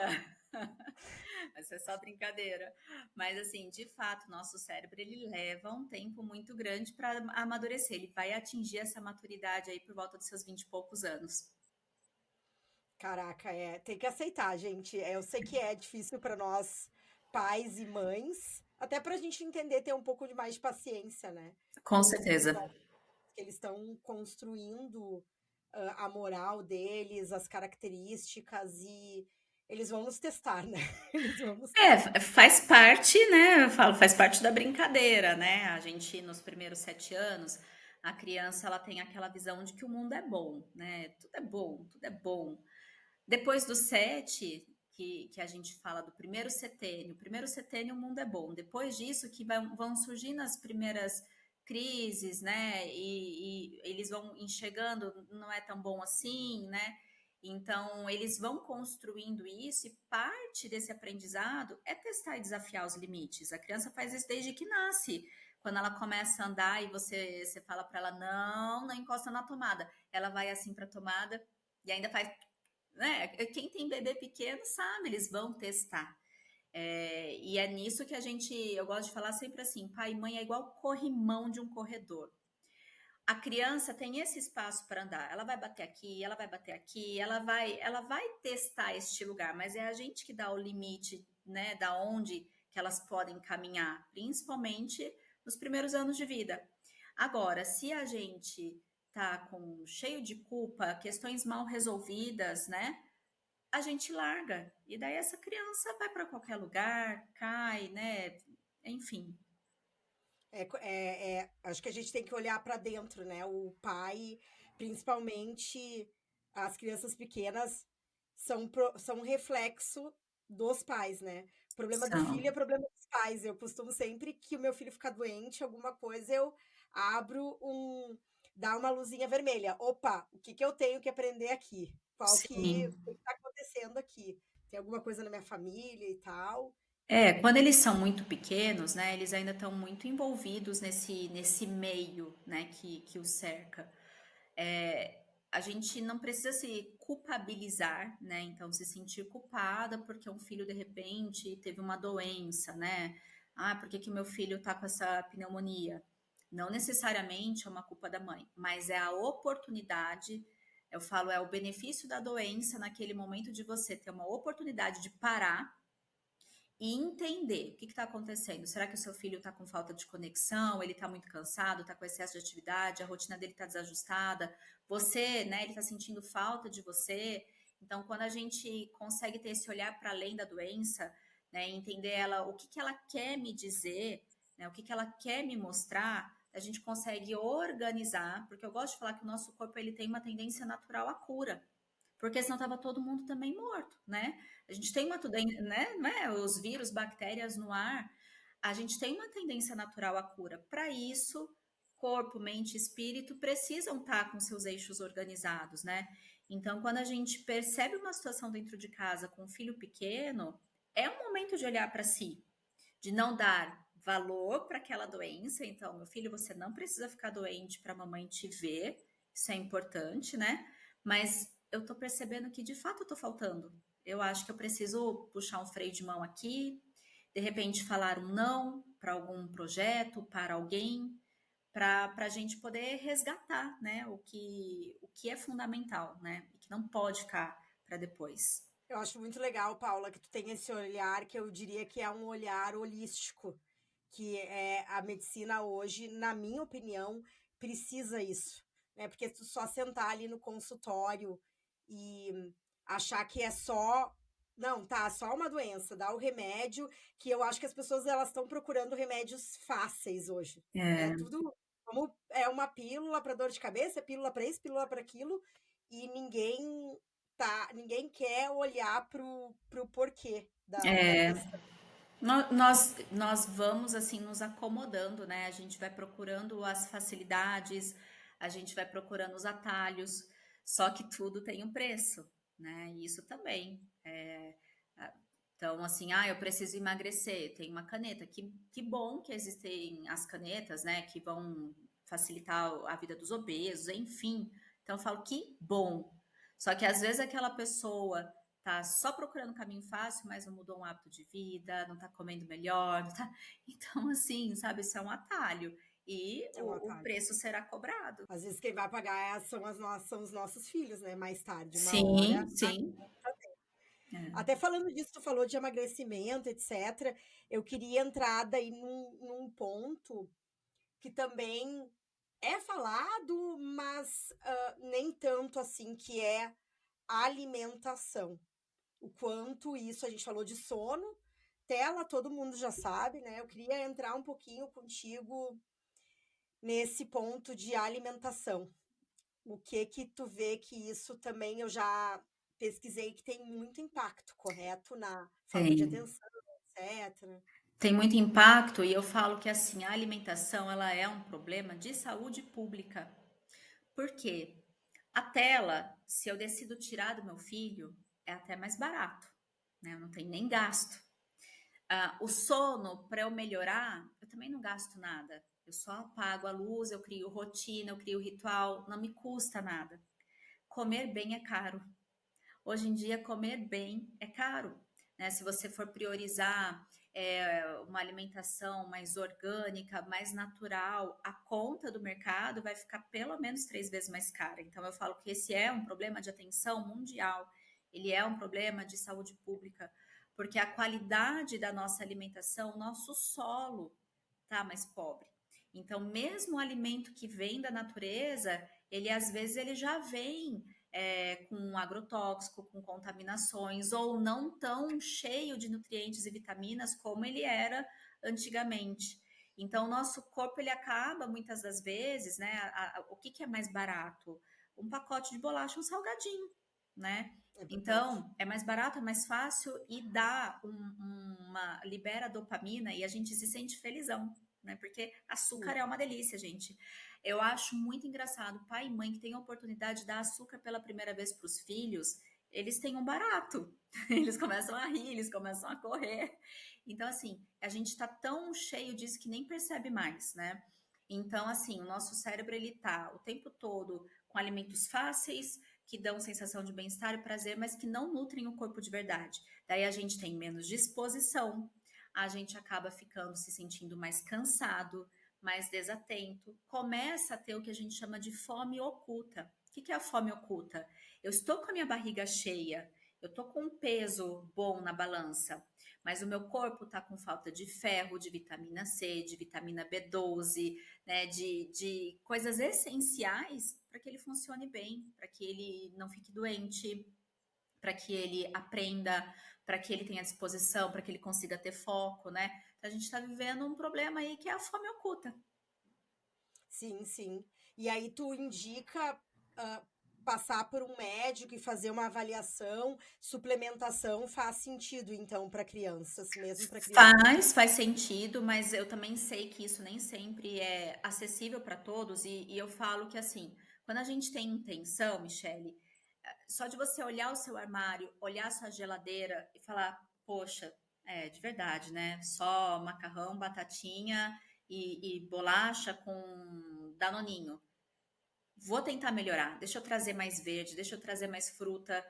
Mas é só brincadeira. Mas assim, de fato, nosso cérebro ele leva um tempo muito grande para amadurecer. Ele vai atingir essa maturidade aí por volta dos seus 20 e poucos anos. Caraca, tem que aceitar, gente. Eu sei que é difícil para nós, pais e mães, até para a gente entender, ter um pouco de mais de paciência, né? Com Com esses certeza. jovens que eles estão construindo a moral deles, as características e eles vão nos testar, né? Eles vão nos testar. Faz parte, né? Eu falo, faz parte da brincadeira, né? A gente, nos primeiros 7 anos, a criança ela tem aquela visão de que o mundo é bom, né? Tudo é bom, tudo é bom. Depois do 7, que a gente fala do primeiro setênio o mundo é bom. Depois disso que vão surgindo as primeiras crises, né? E eles vão enxergando, não é tão bom assim, né? Então, eles vão construindo isso e parte desse aprendizado é testar e desafiar os limites. A criança faz isso desde que nasce. Quando ela começa a andar e você fala para ela, não encosta na tomada. Ela vai assim para a tomada e ainda faz, né? Quem tem bebê pequeno sabe, eles vão testar. E é nisso que eu gosto de falar sempre assim, pai e mãe é igual corrimão de um corredor. A criança tem esse espaço para andar, ela vai bater aqui, ela vai bater aqui, ela vai testar este lugar, mas é a gente que dá o limite, né, da onde que elas podem caminhar, principalmente nos primeiros anos de vida. Agora, se a gente tá com cheio de culpa, questões mal resolvidas, né? A gente larga. E daí essa criança vai para qualquer lugar, cai, né? Enfim. Acho que a gente tem que olhar para dentro, né? O pai, principalmente as crianças pequenas, são um reflexo dos pais, né? O problema do filho São. é problema dos pais. Eu costumo sempre que o meu filho ficar doente, alguma coisa, eu abro dá uma luzinha vermelha. Opa, o que que eu tenho que aprender aqui? O que Sim. está acontecendo aqui? Tem alguma coisa na minha família e tal? Quando eles são muito pequenos, né, eles ainda estão muito envolvidos nesse meio, né, que os cerca. A gente não precisa se culpabilizar, né, então se sentir culpada porque um filho de repente teve uma doença, né? Ah, por que que meu filho tá com essa pneumonia? Não necessariamente é uma culpa da mãe, mas é a oportunidade, eu falo, é o benefício da doença naquele momento de você ter uma oportunidade de parar e entender o que está acontecendo. Será que o seu filho está com falta de conexão? Ele está muito cansado? Está com excesso de atividade? A rotina dele está desajustada? Você, né? Ele está sentindo falta de você? Então, quando a gente consegue ter esse olhar para além da doença, né? Entender ela, o que ela quer me dizer, né? O que que ela quer me mostrar, a gente consegue organizar, porque eu gosto de falar que o nosso corpo ele tem uma tendência natural à cura, porque senão tava todo mundo também morto, né? A gente tem uma tendência, né? Os vírus, bactérias no ar, a gente tem uma tendência natural à cura. Para isso, corpo, mente e espírito precisam estar com seus eixos organizados, né? Então, quando a gente percebe uma situação dentro de casa com um filho pequeno, é um momento de olhar para si, de não dar valor para aquela doença. Então, meu filho, você não precisa ficar doente para a mamãe te ver, isso é importante, né? Mas eu tô percebendo que de fato eu tô faltando. Eu acho que eu preciso puxar um freio de mão aqui, de repente falar um não para algum projeto, para alguém, para a gente poder resgatar, né, o que é fundamental, né, e que não pode ficar para depois. Eu acho muito legal, Paula, que tu tem esse olhar que eu diria que é um olhar holístico, que é a medicina hoje, na minha opinião, precisa isso, né? Porque tu só sentar ali no consultório e achar que é só, não, tá, só uma doença, dá o remédio, que eu acho que as pessoas elas estão procurando remédios fáceis hoje, né? É, Tudo como é uma pílula para dor de cabeça, pílula para isso, pílula para aquilo, e ninguém quer olhar pro porquê da é, questão. nós vamos assim nos acomodando, né? A gente vai procurando as facilidades, a gente vai procurando os atalhos, só que tudo tem um preço, né? E isso também. Então, assim, eu preciso emagrecer, tem uma caneta. Que bom que existem as canetas, né? Que vão facilitar a vida dos obesos, enfim. Então, eu falo que bom. Só que às vezes aquela pessoa tá só procurando um caminho fácil, mas não mudou um hábito de vida, não tá comendo melhor, não tá... Então, assim, sabe, isso é um atalho. E É um o atalho. preço será cobrado. Às vezes quem vai pagar são os nossos filhos, né? Mais tarde, uma hora. Sim, sim. É, Até falando disso, tu falou de emagrecimento, etc. Eu queria entrar daí num ponto que também é falado, mas nem tanto assim, que é a alimentação. O quanto isso, a gente falou de sono, tela, todo mundo já sabe, né? Eu queria entrar um pouquinho contigo nesse ponto de alimentação. O que que tu vê que isso também eu já pesquisei que tem muito impacto, correto? Na falta de tem. atenção, etc. Tem muito impacto e eu falo que assim, a alimentação ela é um problema de saúde pública. Por quê? A tela, se eu decido tirar do meu filho, é até mais barato, né? Eu não tenho nem gasto. O sono, para eu melhorar, eu também não gasto nada. Eu só apago a luz, eu crio rotina, eu crio ritual, não me custa nada. Comer bem é caro. Hoje em dia, comer bem é caro, né? Se você for priorizar uma alimentação mais orgânica, mais natural, a conta do mercado vai ficar pelo menos 3 vezes mais cara. Então, eu falo que esse é um problema de atenção mundial, ele é um problema de saúde pública, porque a qualidade da nossa alimentação, nosso solo tá mais pobre. Então, mesmo o alimento que vem da natureza, ele às vezes ele já vem com agrotóxico, com contaminações, ou não tão cheio de nutrientes e vitaminas como ele era antigamente. Então, o nosso corpo ele acaba muitas das vezes, né? O que, que é mais barato? Um pacote de bolacha, um salgadinho, né? É verdade. Então, é mais barato, é mais fácil e dá uma libera dopamina e a gente se sente felizão, né? Porque açúcar Sim. é uma delícia, gente. Eu acho muito engraçado, pai e mãe que têm a oportunidade de dar açúcar pela primeira vez para os filhos, eles têm um barato. Eles começam a rir, eles começam a correr. Então, assim, a gente está tão cheio disso que nem percebe mais, né? Então, assim, o nosso cérebro, ele tá o tempo todo com alimentos fáceis, que dão sensação de bem-estar e prazer, mas que não nutrem o corpo de verdade. Daí a gente tem menos disposição, a gente acaba ficando se sentindo mais cansado, mais desatento, começa a ter o que a gente chama de fome oculta. O que é a fome oculta? Eu estou com a minha barriga cheia, eu estou com um peso bom na balança, mas o meu corpo está com falta de ferro, de vitamina C, de vitamina B12, né, de coisas essenciais para que ele funcione bem, para que ele não fique doente, para que ele aprenda, para que ele tenha disposição, para que ele consiga ter foco, né? Então, a gente está vivendo um problema aí que é a fome oculta. Sim, sim. E aí tu indica passar por um médico e fazer uma avaliação, suplementação faz sentido, então, para crianças, mesmo para crianças. Faz sentido, mas eu também sei que isso nem sempre é acessível para todos, e eu falo que assim, quando a gente tem intenção, Michele, só de você olhar o seu armário, olhar a sua geladeira e falar, poxa, de verdade, né? Só macarrão, batatinha e bolacha com danoninho. Vou tentar melhorar, deixa eu trazer mais verde, deixa eu trazer mais fruta.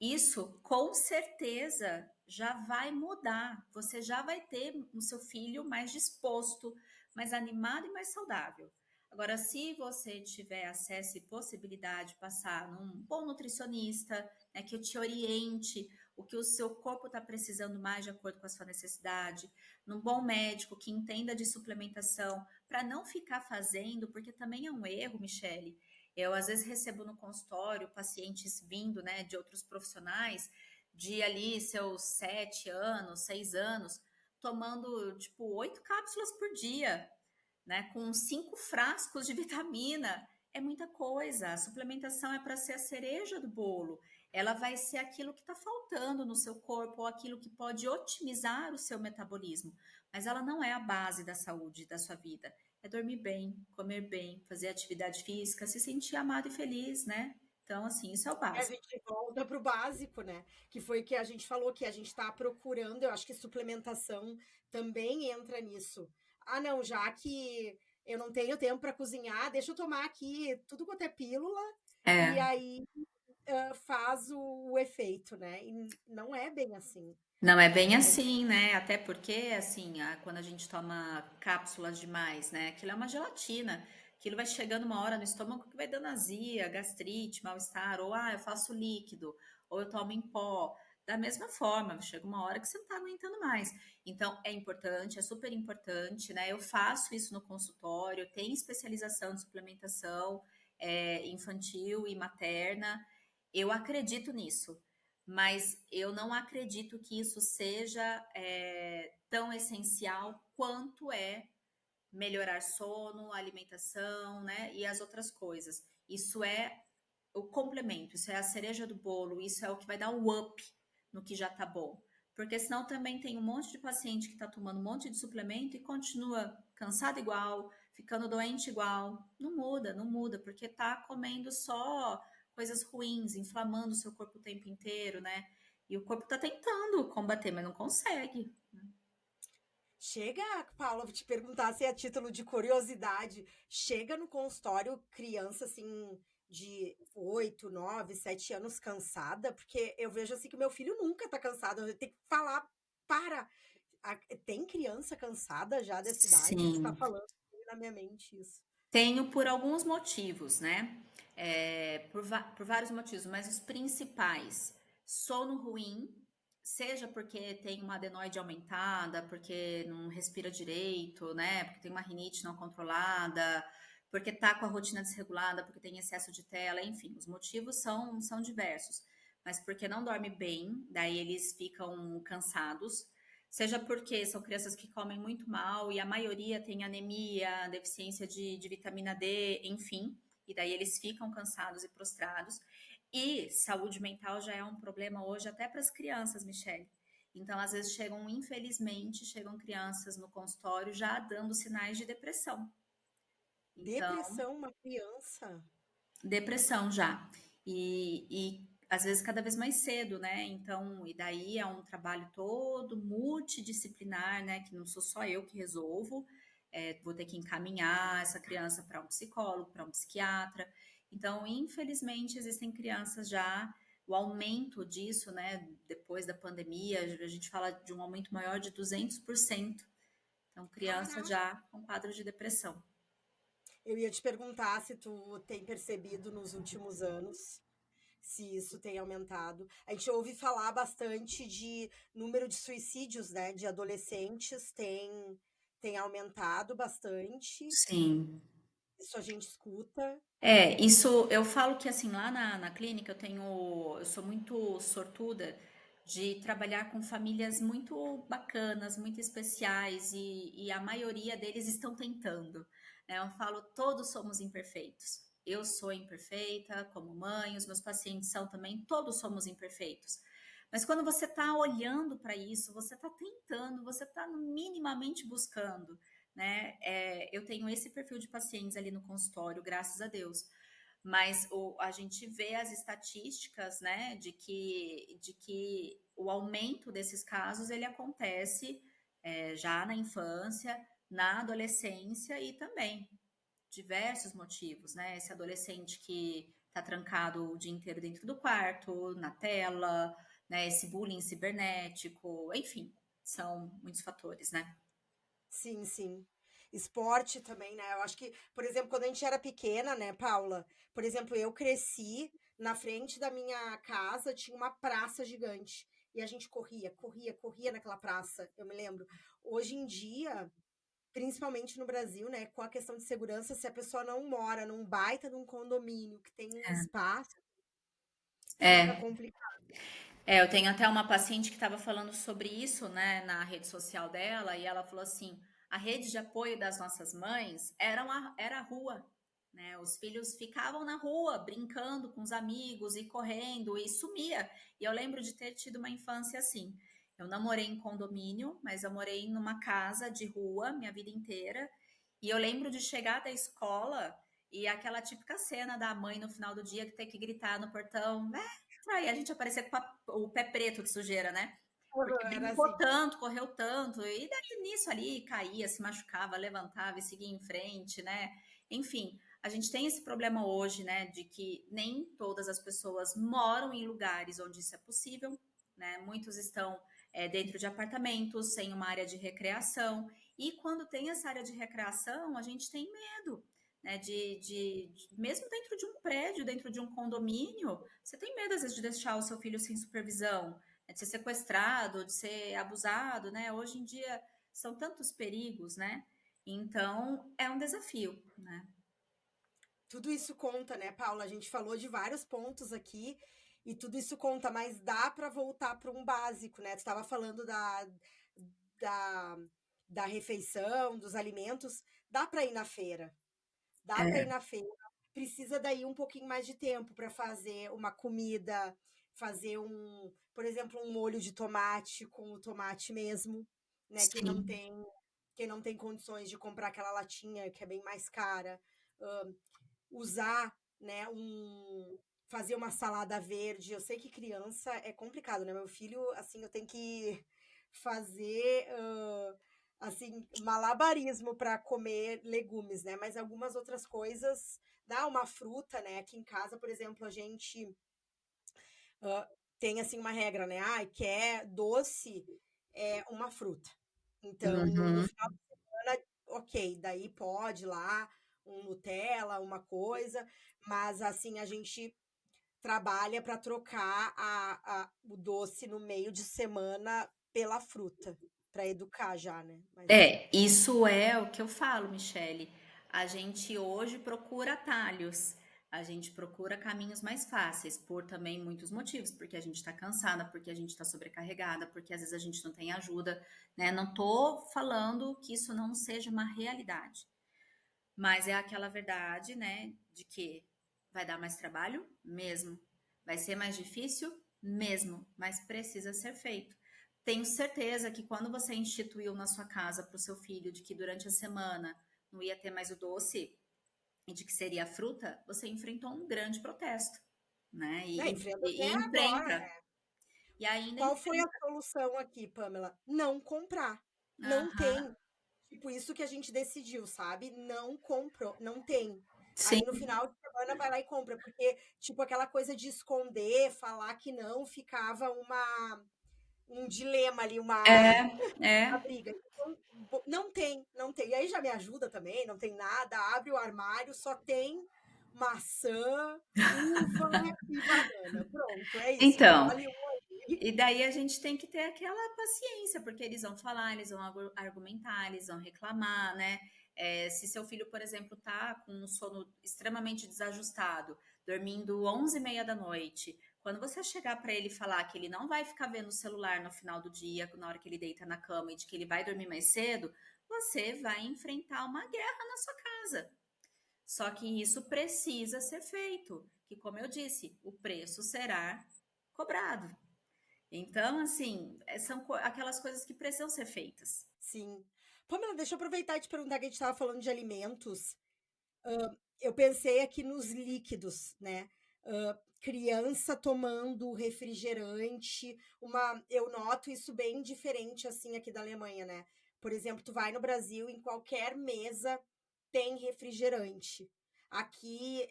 Isso com certeza já vai mudar. Você já vai ter o seu filho mais disposto, mais animado e mais saudável. Agora, se você tiver acesso e possibilidade de passar num bom nutricionista, né, que te oriente o que o seu corpo está precisando mais de acordo com a sua necessidade, num bom médico que entenda de suplementação, para não ficar fazendo, porque também é um erro, Michele. Eu, às vezes, recebo no consultório pacientes vindo, né, de outros profissionais, de ali seus 7 anos, 6 anos, tomando, tipo, 8 cápsulas por dia, né, com 5 frascos de vitamina. É muita coisa. A suplementação é para ser a cereja do bolo. Ela vai ser aquilo que está faltando no seu corpo ou aquilo que pode otimizar o seu metabolismo. Mas ela não é a base da saúde da sua vida. É dormir bem, comer bem, fazer atividade física, se sentir amado e feliz, né? Então, assim, isso é o A básico. gente volta para o básico, né? Que foi que a gente falou que a gente está procurando, eu acho que suplementação também entra nisso. Ah, não, já que eu não tenho tempo para cozinhar, deixa eu tomar aqui tudo quanto é pílula, e É, aí faz o efeito, né? E não é bem assim. não é bem assim, né? Até porque, assim, quando a gente toma cápsulas demais, né? Aquilo é uma gelatina. Aquilo vai chegando uma hora no estômago que vai dando azia, gastrite, mal-estar, ou eu faço líquido, ou eu tomo em pó. Da mesma forma, chega uma hora que você não tá aguentando mais. Então, é importante, é super importante, né? Eu faço isso no consultório, tem especialização de suplementação, infantil e materna. Eu acredito nisso, mas eu não acredito que isso seja tão essencial quanto é melhorar sono, alimentação, né? E as outras coisas. Isso é o complemento, isso é a cereja do bolo, isso é o que vai dar o up no que já tá bom. Porque senão também tem um monte de paciente que está tomando um monte de suplemento e continua cansado igual, ficando doente igual. Não muda, não muda, porque tá comendo só coisas ruins, inflamando o seu corpo o tempo inteiro, né? E o corpo tá tentando combater, mas não consegue. Chega, Paula, vou te perguntar se é a título de curiosidade. Chega no consultório criança assim de 8, 9, 7 anos cansada, porque eu vejo assim que meu filho nunca tá cansado. Eu tenho que falar, para. Tem criança cansada já dessa idade? Tu tá Sim, falando na minha mente isso. tenho por alguns motivos, né? Por vários motivos, mas os principais: sono ruim, seja porque tem uma adenoide aumentada, porque não respira direito, né? Porque tem uma rinite não controlada, porque tá com a rotina desregulada, porque tem excesso de tela, enfim, os motivos são diversos. Mas porque não dorme bem, daí eles ficam cansados. Seja porque são crianças que comem muito mal e a maioria tem anemia, deficiência de vitamina D, enfim, e daí eles ficam cansados e prostrados. E saúde mental já é um problema hoje até para as crianças, Michelle. Então, às vezes chegam, infelizmente, chegam crianças no consultório já dando sinais de depressão. Então, Depressão, uma criança. depressão já. E às vezes cada vez mais cedo, né? Então, e daí é um trabalho todo multidisciplinar, né? Que não sou só eu que resolvo. Vou ter que encaminhar essa criança para um psicólogo, para um psiquiatra. Então, infelizmente, existem crianças já. O aumento disso, né? Depois da pandemia, a gente fala de um aumento maior de 200%. Então, criança Caraca! já com quadro de depressão. Eu ia te perguntar se tu tem percebido nos últimos anos se isso tem aumentado. A gente ouve falar bastante de número de suicídios, né, de adolescentes tem aumentado bastante. Sim. Isso a gente escuta. Isso eu falo que assim, lá na clínica eu sou muito sortuda de trabalhar com famílias muito bacanas, muito especiais, e a maioria deles estão tentando, né? Eu falo, todos somos imperfeitos. Eu sou imperfeita como mãe, os meus pacientes são também, todos somos imperfeitos. Mas quando você está olhando para isso, você está tentando, você está minimamente buscando, né? Eu tenho esse perfil de pacientes ali no consultório, graças a Deus. Mas a gente vê as estatísticas, né, de que o aumento desses casos ele acontece já na infância, na adolescência e também diversos motivos, né? Esse adolescente que está trancado o dia inteiro dentro do quarto, na tela, né? Esse bullying cibernético, enfim, são muitos fatores, né? Sim, sim. Esporte também, né? Eu acho que, por exemplo, quando a gente era pequena, né, Paula? Por exemplo, eu cresci na frente da minha casa, tinha uma praça gigante. E a gente corria, corria, corria naquela praça, eu me lembro. Hoje em dia, principalmente no Brasil, né, com a questão de segurança, se a pessoa não mora num baita de um condomínio que tem um espaço, fica É, complicado. eu tenho até uma paciente que estava falando sobre isso, né, na rede social dela, e ela falou assim: a rede de apoio das nossas mães era a rua, né? Os filhos ficavam na rua, brincando com os amigos e correndo e sumia. E eu lembro de ter tido uma infância assim. Eu não morei em condomínio, mas eu morei numa casa de rua minha vida inteira. E eu lembro de chegar da escola e aquela típica cena da mãe no final do dia que tem que gritar no portão, né? Aí a gente aparecia com o pé preto de sujeira, né? Porque Era brincou assim. tanto, correu tanto, e daí nisso ali caía, se machucava, levantava e seguia em frente, né? Enfim, a gente tem esse problema hoje, né, de que nem todas as pessoas moram em lugares onde isso é possível, né? Muitos estão dentro de apartamentos, sem uma área de recreação, e quando tem essa área de recreação, a gente tem medo, né, mesmo dentro de um prédio, dentro de um condomínio, você tem medo às vezes de deixar o seu filho sem supervisão, né, de ser sequestrado, de ser abusado, né? Hoje em dia são tantos perigos, né? Então é um desafio, né? Tudo isso conta, né, Paula? A gente falou de vários pontos aqui e tudo isso conta, mas dá para voltar para um básico, né? Tu estava falando da, da refeição, dos alimentos, dá para ir na feira, dá para ir É, na feira. Precisa daí um pouquinho mais de tempo para fazer uma comida, fazer por exemplo, um molho de tomate com o tomate mesmo, né? sim. Quem não tem condições de comprar aquela latinha que é bem mais cara, usar, né, fazer uma salada verde. Eu sei que criança é complicado, né? Meu filho, assim, eu tenho que fazer, assim, malabarismo para comer legumes, né? Mas algumas outras coisas, dá uma fruta, né? Aqui em casa, por exemplo, a gente tem assim uma regra, né? Ah, quer doce é uma fruta. Então, no Uhum. final de semana, ok, daí pode lá um Nutella, uma coisa, mas assim a gente trabalha para trocar o doce no meio de semana pela fruta, para educar já, né? Mas Isso é o que eu falo, Michele. A gente hoje procura atalhos, a gente procura caminhos mais fáceis, por também muitos motivos, porque a gente está cansada, porque a gente está sobrecarregada, porque às vezes a gente não tem ajuda, né? Não tô falando que isso não seja uma realidade, mas é aquela verdade, né, de que vai dar mais trabalho? Mesmo. Vai ser mais difícil? Mesmo. Mas precisa ser feito. Tenho certeza que quando você instituiu na sua casa para o seu filho de que durante a semana não ia ter mais o doce e de que seria a fruta, você enfrentou um grande protesto, né? né, enfrenta até E agora, enfrenta. né? E ainda Qual foi a enfrenta. solução aqui, Pamela? Não comprar. Não Aham. tem. Tipo, isso que a gente decidiu, sabe? Não comprou, não tem. Sim, Aí no final de semana vai lá e compra, porque, tipo, aquela coisa de esconder, falar que não, ficava um dilema ali, uma é. briga. Então, não tem, não tem. E aí já me ajuda também, não tem nada, abre o armário, só tem maçã, uva e banana. Pronto, é isso. Então, Escolhe um aí. e daí a gente tem que ter aquela paciência, porque eles vão falar, eles vão argumentar, eles vão reclamar, né? Se seu filho, por exemplo, tá com um sono extremamente desajustado, dormindo 11h30 da noite, Quando você chegar para ele e falar que ele não vai ficar vendo o celular no final do dia, na hora que ele deita na cama e de que ele vai dormir mais cedo, você vai enfrentar uma guerra na sua casa. Só que isso precisa ser feito, que como eu disse, o preço será cobrado. Então, assim, são aquelas coisas que precisam ser feitas. Sim. Pamela, deixa eu aproveitar e te perguntar que a gente estava falando de alimentos. Eu pensei aqui nos líquidos, né? Criança tomando refrigerante, eu noto isso bem diferente assim aqui da Alemanha, né? Por exemplo, tu vai no Brasil, em qualquer mesa tem refrigerante. Aqui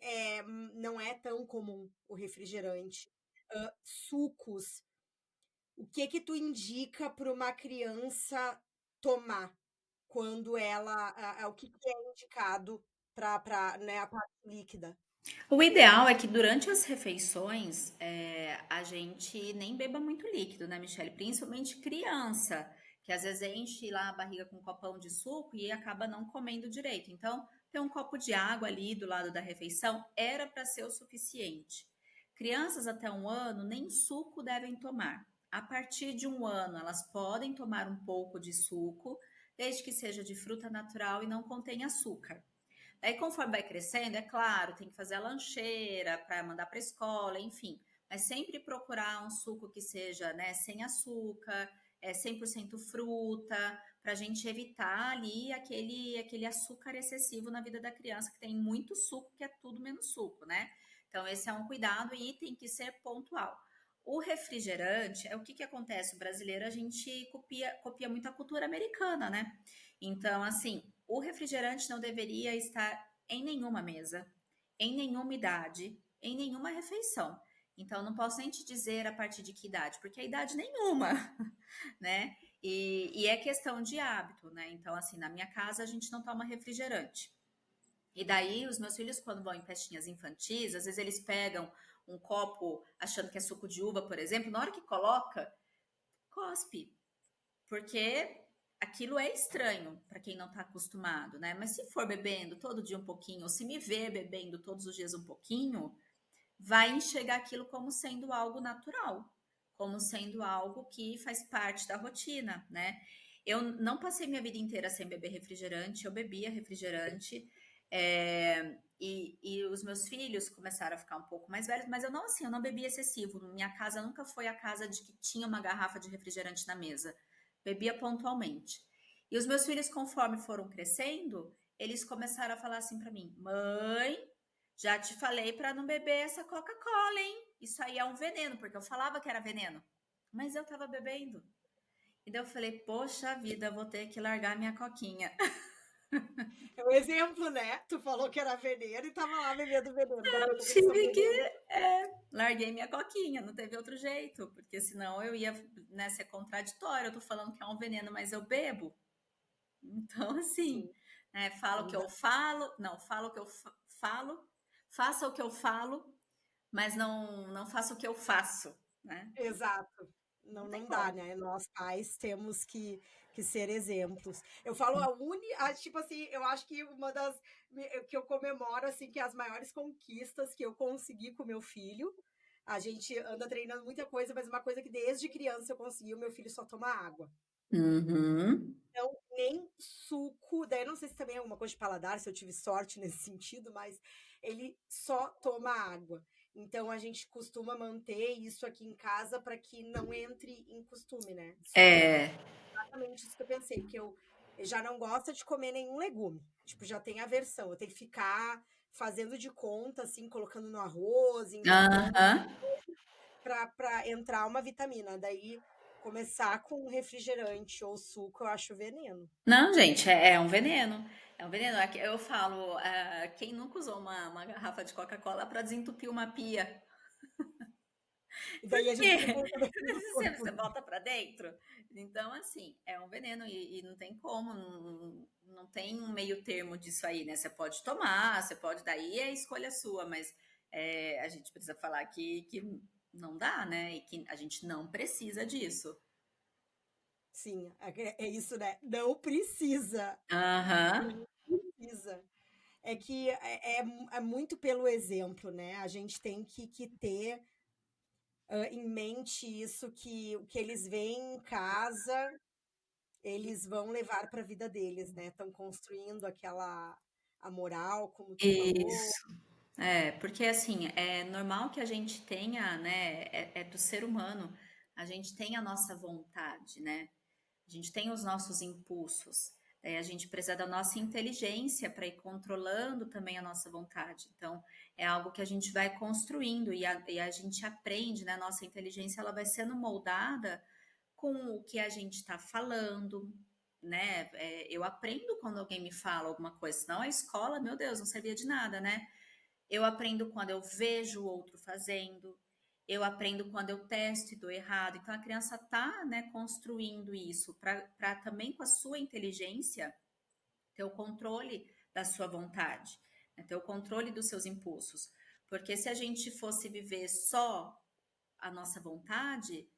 não é tão comum o refrigerante. Sucos. O que que tu indica para uma criança tomar quando o que que é indicado para, né, a parte líquida? O ideal é que durante as refeições a gente nem beba muito líquido, né, Michele? Principalmente criança, que às vezes enche lá a barriga com um copão de suco e acaba não comendo direito. Então, ter um copo de água ali do lado da refeição era para ser o suficiente. Crianças até 1 ano nem suco devem tomar. A partir de 1 ano, elas podem tomar um pouco de suco, desde que seja de fruta natural e não contenha açúcar. Aí, conforme vai crescendo, é claro, tem que fazer a lancheira para mandar para a escola, enfim. Mas sempre procurar um suco que seja, né, sem açúcar, 100% fruta, para a gente evitar ali aquele açúcar excessivo na vida da criança, que tem muito suco, que é tudo menos suco, né? Então, esse é um cuidado e tem que ser pontual. O refrigerante, o que acontece? O brasileiro, a gente copia muito a cultura americana, né? Então, assim, o refrigerante não deveria estar em nenhuma mesa, em nenhuma idade, em nenhuma refeição. Então, não posso nem te dizer a partir de que idade, porque é idade nenhuma, né? E é questão de hábito, né? Então, assim, na minha casa a gente não toma refrigerante. E daí, os meus filhos, quando vão em festinhas infantis, às vezes eles pegam um copo achando que é suco de uva, por exemplo, na hora que coloca, cospe, porque aquilo é estranho para quem não está acostumado, né? Mas se for bebendo todo dia um pouquinho, ou se me ver bebendo todos os dias um pouquinho, vai enxergar aquilo como sendo algo natural, como sendo algo que faz parte da rotina, né? Eu não passei minha vida inteira sem beber refrigerante, eu bebia refrigerante, e os meus filhos começaram a ficar um pouco mais velhos, mas eu não assim, eu não bebia excessivo. Minha casa nunca foi a casa de que tinha uma garrafa de refrigerante na mesa. Bebia pontualmente. E os meus filhos, conforme foram crescendo, eles começaram a falar assim para mim: mãe, já te falei para não beber essa Coca-Cola, hein? Isso aí é um veneno, porque eu falava que era veneno, mas eu tava bebendo. E daí eu falei: poxa vida, eu vou ter que largar minha coquinha. É um exemplo, né? Tu falou que era veneno e tava lá bebendo veneno. Daqui a Eu pouco eles estão tive que. bebendo. Larguei minha coquinha, não teve outro jeito, porque senão eu ia, né, ser contraditório. Eu tô falando que é um veneno, mas eu bebo. Então, assim, Sim, né, falo o não que dá. eu falo, não, falo o que eu falo, faça o que eu falo, mas não faça o que eu faço, né? Exato. Não tem Não dá, como. né? Nós pais temos que ser exemplos. Eu falo tipo assim, eu acho que uma das que eu comemoro assim que as maiores conquistas que eu consegui com meu filho. A gente anda treinando muita coisa, mas uma coisa que desde criança eu consegui, o meu filho só toma água. Uhum. Então, nem suco, daí eu não sei se também é alguma coisa de paladar, se eu tive sorte nesse sentido, mas ele só toma água. Então, a gente costuma manter isso aqui em casa para que não entre em costume, né? Suco. É. Exatamente isso que eu pensei, porque eu já não gosto de comer nenhum legume. Tipo, já tem aversão. Eu tenho que ficar fazendo de conta, assim, colocando no arroz, inventando Aham. para entrar uma vitamina. Daí, começar com refrigerante ou suco, eu acho veneno. Não, gente, é um veneno. É um veneno. Eu falo, quem nunca usou uma garrafa de Coca-Cola para desentupir uma pia? E Por daí a gente fica quê? colocando aquilo no Você corpo. volta para dentro. Então, assim, é um veneno e não tem como, não tem um meio termo disso aí, né? Você pode tomar, você pode, daí é escolha sua, mas a gente precisa falar que não dá, né? E que a gente não precisa disso. Sim, é isso, né? Não precisa. Aham. Não precisa. É que é muito pelo exemplo, né? A gente tem que ter. em mente isso, que o que eles veem em casa, eles vão levar para a vida deles, né? Estão construindo a moral, como tu falou. Isso. Porque assim, é normal que a gente tenha, né? É do ser humano, a gente tem a nossa vontade, né? A gente tem os nossos impulsos. A gente precisa da nossa inteligência para ir controlando também a nossa vontade. Então, é algo que a gente vai construindo e a gente aprende, né? A nossa inteligência ela vai sendo moldada com o que a gente está falando, né? Eu aprendo quando alguém me fala alguma coisa, senão a escola, meu Deus, não servia de nada, né? Eu aprendo quando eu vejo o outro fazendo, eu aprendo quando eu testo e dou errado. Então a criança está, né, construindo isso para também com a sua inteligência ter o controle da sua vontade, né, ter o controle dos seus impulsos. Porque se a gente fosse viver só a nossa vontade,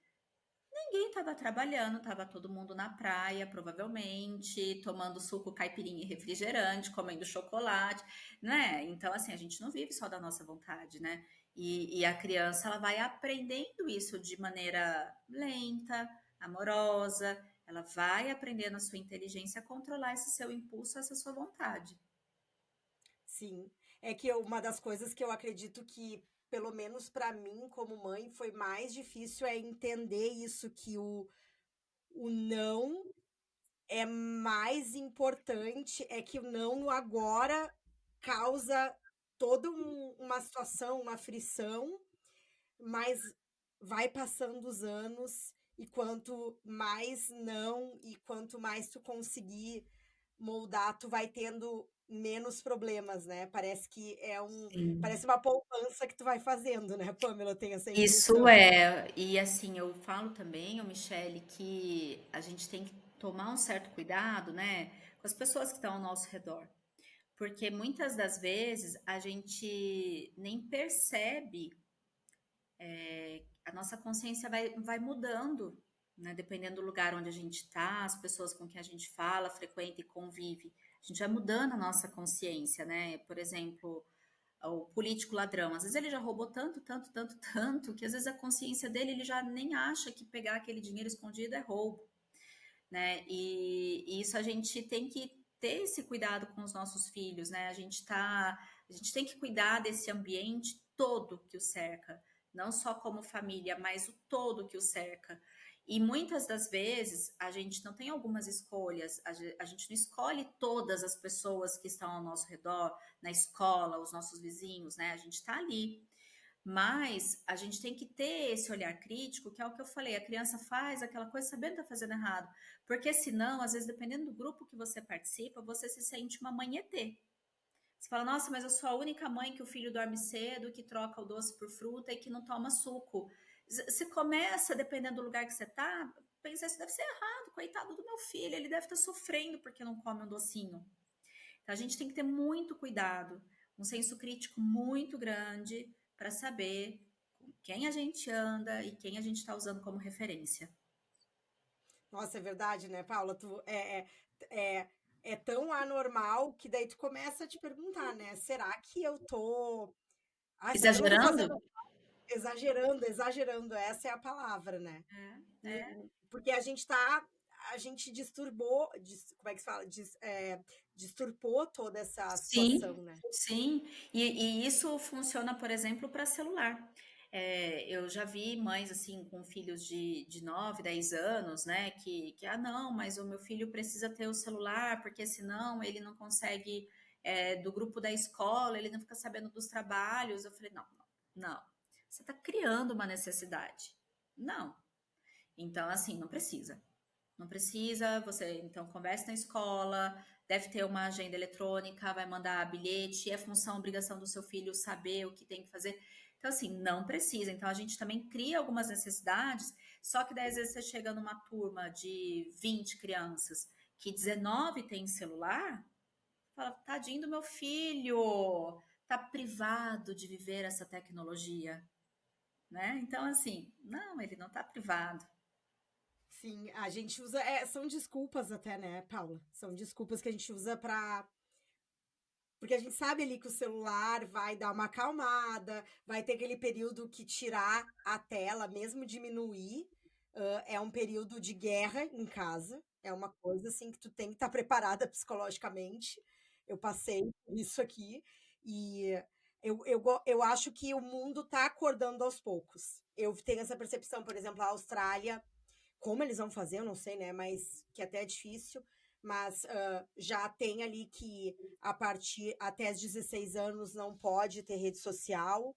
ninguém estava trabalhando, estava todo mundo na praia, provavelmente, tomando suco, caipirinha e refrigerante, comendo chocolate, né? Então, assim, a gente não vive só da nossa vontade, né? E a criança, ela vai aprendendo isso de maneira lenta, amorosa, ela vai aprendendo a sua inteligência a controlar esse seu impulso, essa sua vontade. Sim, é que uma das coisas que eu acredito que, pelo menos para mim, como mãe, foi mais difícil é entender isso, que o não é mais importante, é que o não no agora causa toda uma situação, uma frição, mas vai passando os anos e quanto mais não e quanto mais tu conseguir moldar, tu vai tendo menos problemas, né? Parece que Sim. parece uma poupança que tu vai fazendo, né, Pamela? Eu tenho essa Isso impressão. e assim, eu falo também, ô Michele, que a gente tem que tomar um certo cuidado, né, com as pessoas que estão ao nosso redor. Porque muitas das vezes a gente nem percebe, a nossa consciência vai mudando, né, dependendo do lugar onde a gente está, as pessoas com quem a gente fala, frequenta e convive. A gente vai mudando a nossa consciência, né? Por exemplo, o político ladrão. Às vezes ele já roubou tanto, tanto, tanto, tanto, que às vezes a consciência dele ele já nem acha que pegar aquele dinheiro escondido é roubo, né? E isso a gente tem que ter esse cuidado com os nossos filhos, né? A gente tem que cuidar desse ambiente todo que o cerca, não só como família, mas o todo que o cerca. E muitas das vezes a gente não tem algumas escolhas, a gente não escolhe todas as pessoas que estão ao nosso redor, na escola, os nossos vizinhos, né? A gente está ali. Mas a gente tem que ter esse olhar crítico, que é o que eu falei, a criança faz aquela coisa sabendo que está fazendo errado. Porque senão, às vezes, dependendo do grupo que você participa, você se sente uma mãe ET. Você fala, nossa, mas eu sou a única mãe que o filho dorme cedo, que troca o doce por fruta e que não toma suco. Você começa, dependendo do lugar que você está, pensar, isso deve ser errado, coitado do meu filho, ele deve estar sofrendo porque não come um docinho. Então, a gente tem que ter muito cuidado, um senso crítico muito grande para saber com quem a gente anda e quem a gente está usando como referência. Nossa, é verdade, né, Paula? É, é tão anormal que daí tu começa a te perguntar, né? Será que eu tô. Ah, será que eu não tô Exagerando? fazendo exagerando, exagerando, essa é a palavra, né? É. Porque a gente disturbou, como é que se fala? Disturpou toda essa Sim, situação, né? sim. E isso funciona, por exemplo, para celular. Eu já vi mães assim com filhos de 9, 10 anos, né? Ah, não, mas o meu filho precisa ter o celular, porque senão ele não consegue, do grupo da escola, ele não fica sabendo dos trabalhos. Eu falei, não, não, não. Você está criando uma necessidade. Não. Então, assim, não precisa. Não precisa, você então conversa na escola, deve ter uma agenda eletrônica, vai mandar bilhete, é função, obrigação do seu filho saber o que tem que fazer. Então, assim, não precisa. Então, a gente também cria algumas necessidades, só que daí, às vezes, você chega numa turma de 20 crianças, que 19 tem celular, fala, tadinho do meu filho, tá privado de viver essa tecnologia, né? Então, assim, não, ele não tá privado. Sim, a gente usa. São desculpas até, né, Paula? São desculpas que a gente usa Porque a gente sabe ali que o celular vai dar uma acalmada, vai ter aquele período que tirar a tela, mesmo diminuir, é um período de guerra em casa, é uma coisa assim que tu tem que estar preparada psicologicamente. Eu passei por isso aqui e eu acho que o mundo está acordando aos poucos. Eu tenho essa percepção, por exemplo, a Austrália, como eles vão fazer, eu não sei, né? Mas que até é difícil, mas já tem ali que a partir até os 16 anos não pode ter rede social.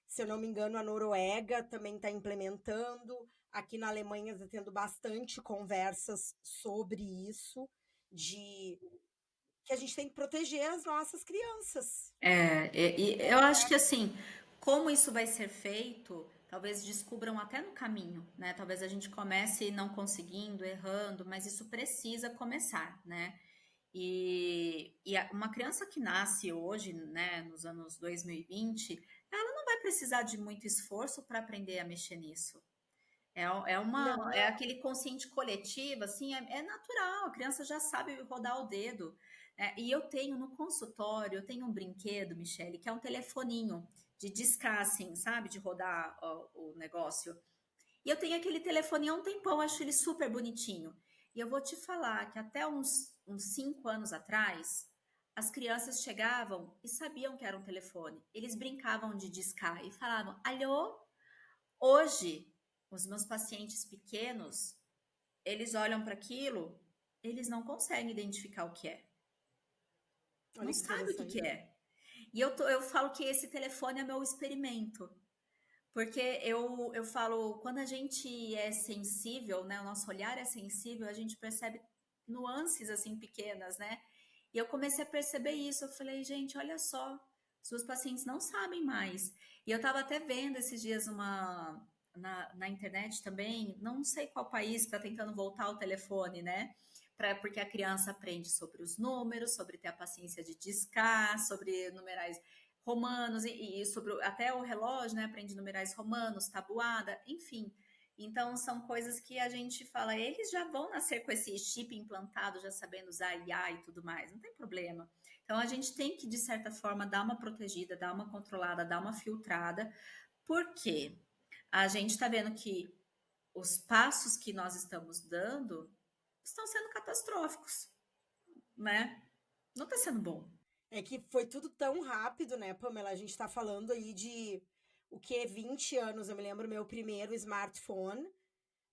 Se eu não me engano, a Noruega também está implementando. Aqui na Alemanha está tendo bastante conversas sobre isso, de que a gente tem que proteger as nossas crianças. E eu acho que assim, como isso vai ser feito, talvez descubram até no caminho, né? Talvez a gente comece não conseguindo, errando, mas isso precisa começar, né? Uma criança que nasce hoje, né, nos anos 2020, ela não vai precisar de muito esforço para aprender a mexer nisso. É Não, aquele consciente coletivo, assim, é natural, a criança já sabe rodar o dedo. E eu tenho no consultório, eu tenho um brinquedo, Michele, que é um telefoninho de discar, assim, sabe, de rodar o negócio. E eu tenho aquele telefone há um tempão, acho ele super bonitinho. E eu vou te falar que até uns 5 anos atrás, as crianças chegavam e sabiam que era um telefone. Eles brincavam de discar e falavam, alô? Hoje, os meus pacientes pequenos, eles olham para aquilo, eles não conseguem identificar o que é. Não olha que sabe o que que interessante. é. E eu falo que esse telefone é meu experimento. Porque eu falo, quando a gente é sensível, né? O nosso olhar é sensível, a gente percebe nuances assim pequenas, né? E eu comecei a perceber isso. Eu falei, gente, olha só, seus pacientes não sabem mais. E eu estava até vendo esses dias na internet também, não sei qual país está tentando voltar o telefone, né? Porque a criança aprende sobre os números, sobre ter a paciência de discar, sobre numerais romanos e sobre até o relógio, né? Aprende numerais romanos, tabuada, enfim. Então são coisas que a gente fala, eles já vão nascer com esse chip implantado, já sabendo usar IA e tudo mais, não tem problema. Então a gente tem que, de certa forma, dar uma protegida, dar uma controlada, dar uma filtrada, porque a gente está vendo que os passos que nós estamos dando estão sendo catastróficos, né? Não está sendo bom. É que foi tudo tão rápido, né, Pamela? A gente tá falando aí de o que 20 anos. Eu me lembro meu primeiro smartphone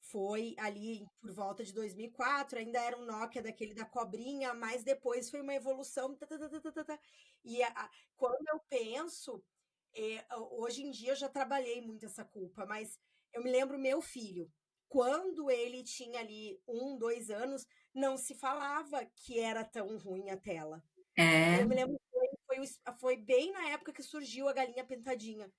foi ali por volta de 2004, ainda era um Nokia daquele da cobrinha, mas depois foi uma evolução. Tá, tá, tá, tá, tá, tá, tá. E quando eu penso, hoje em dia eu já trabalhei muito essa culpa, mas eu me lembro meu filho, quando ele tinha ali 1, 2 anos, não se falava que era tão ruim a tela. Eu me É, lembro que foi bem na época que surgiu a galinha pintadinha.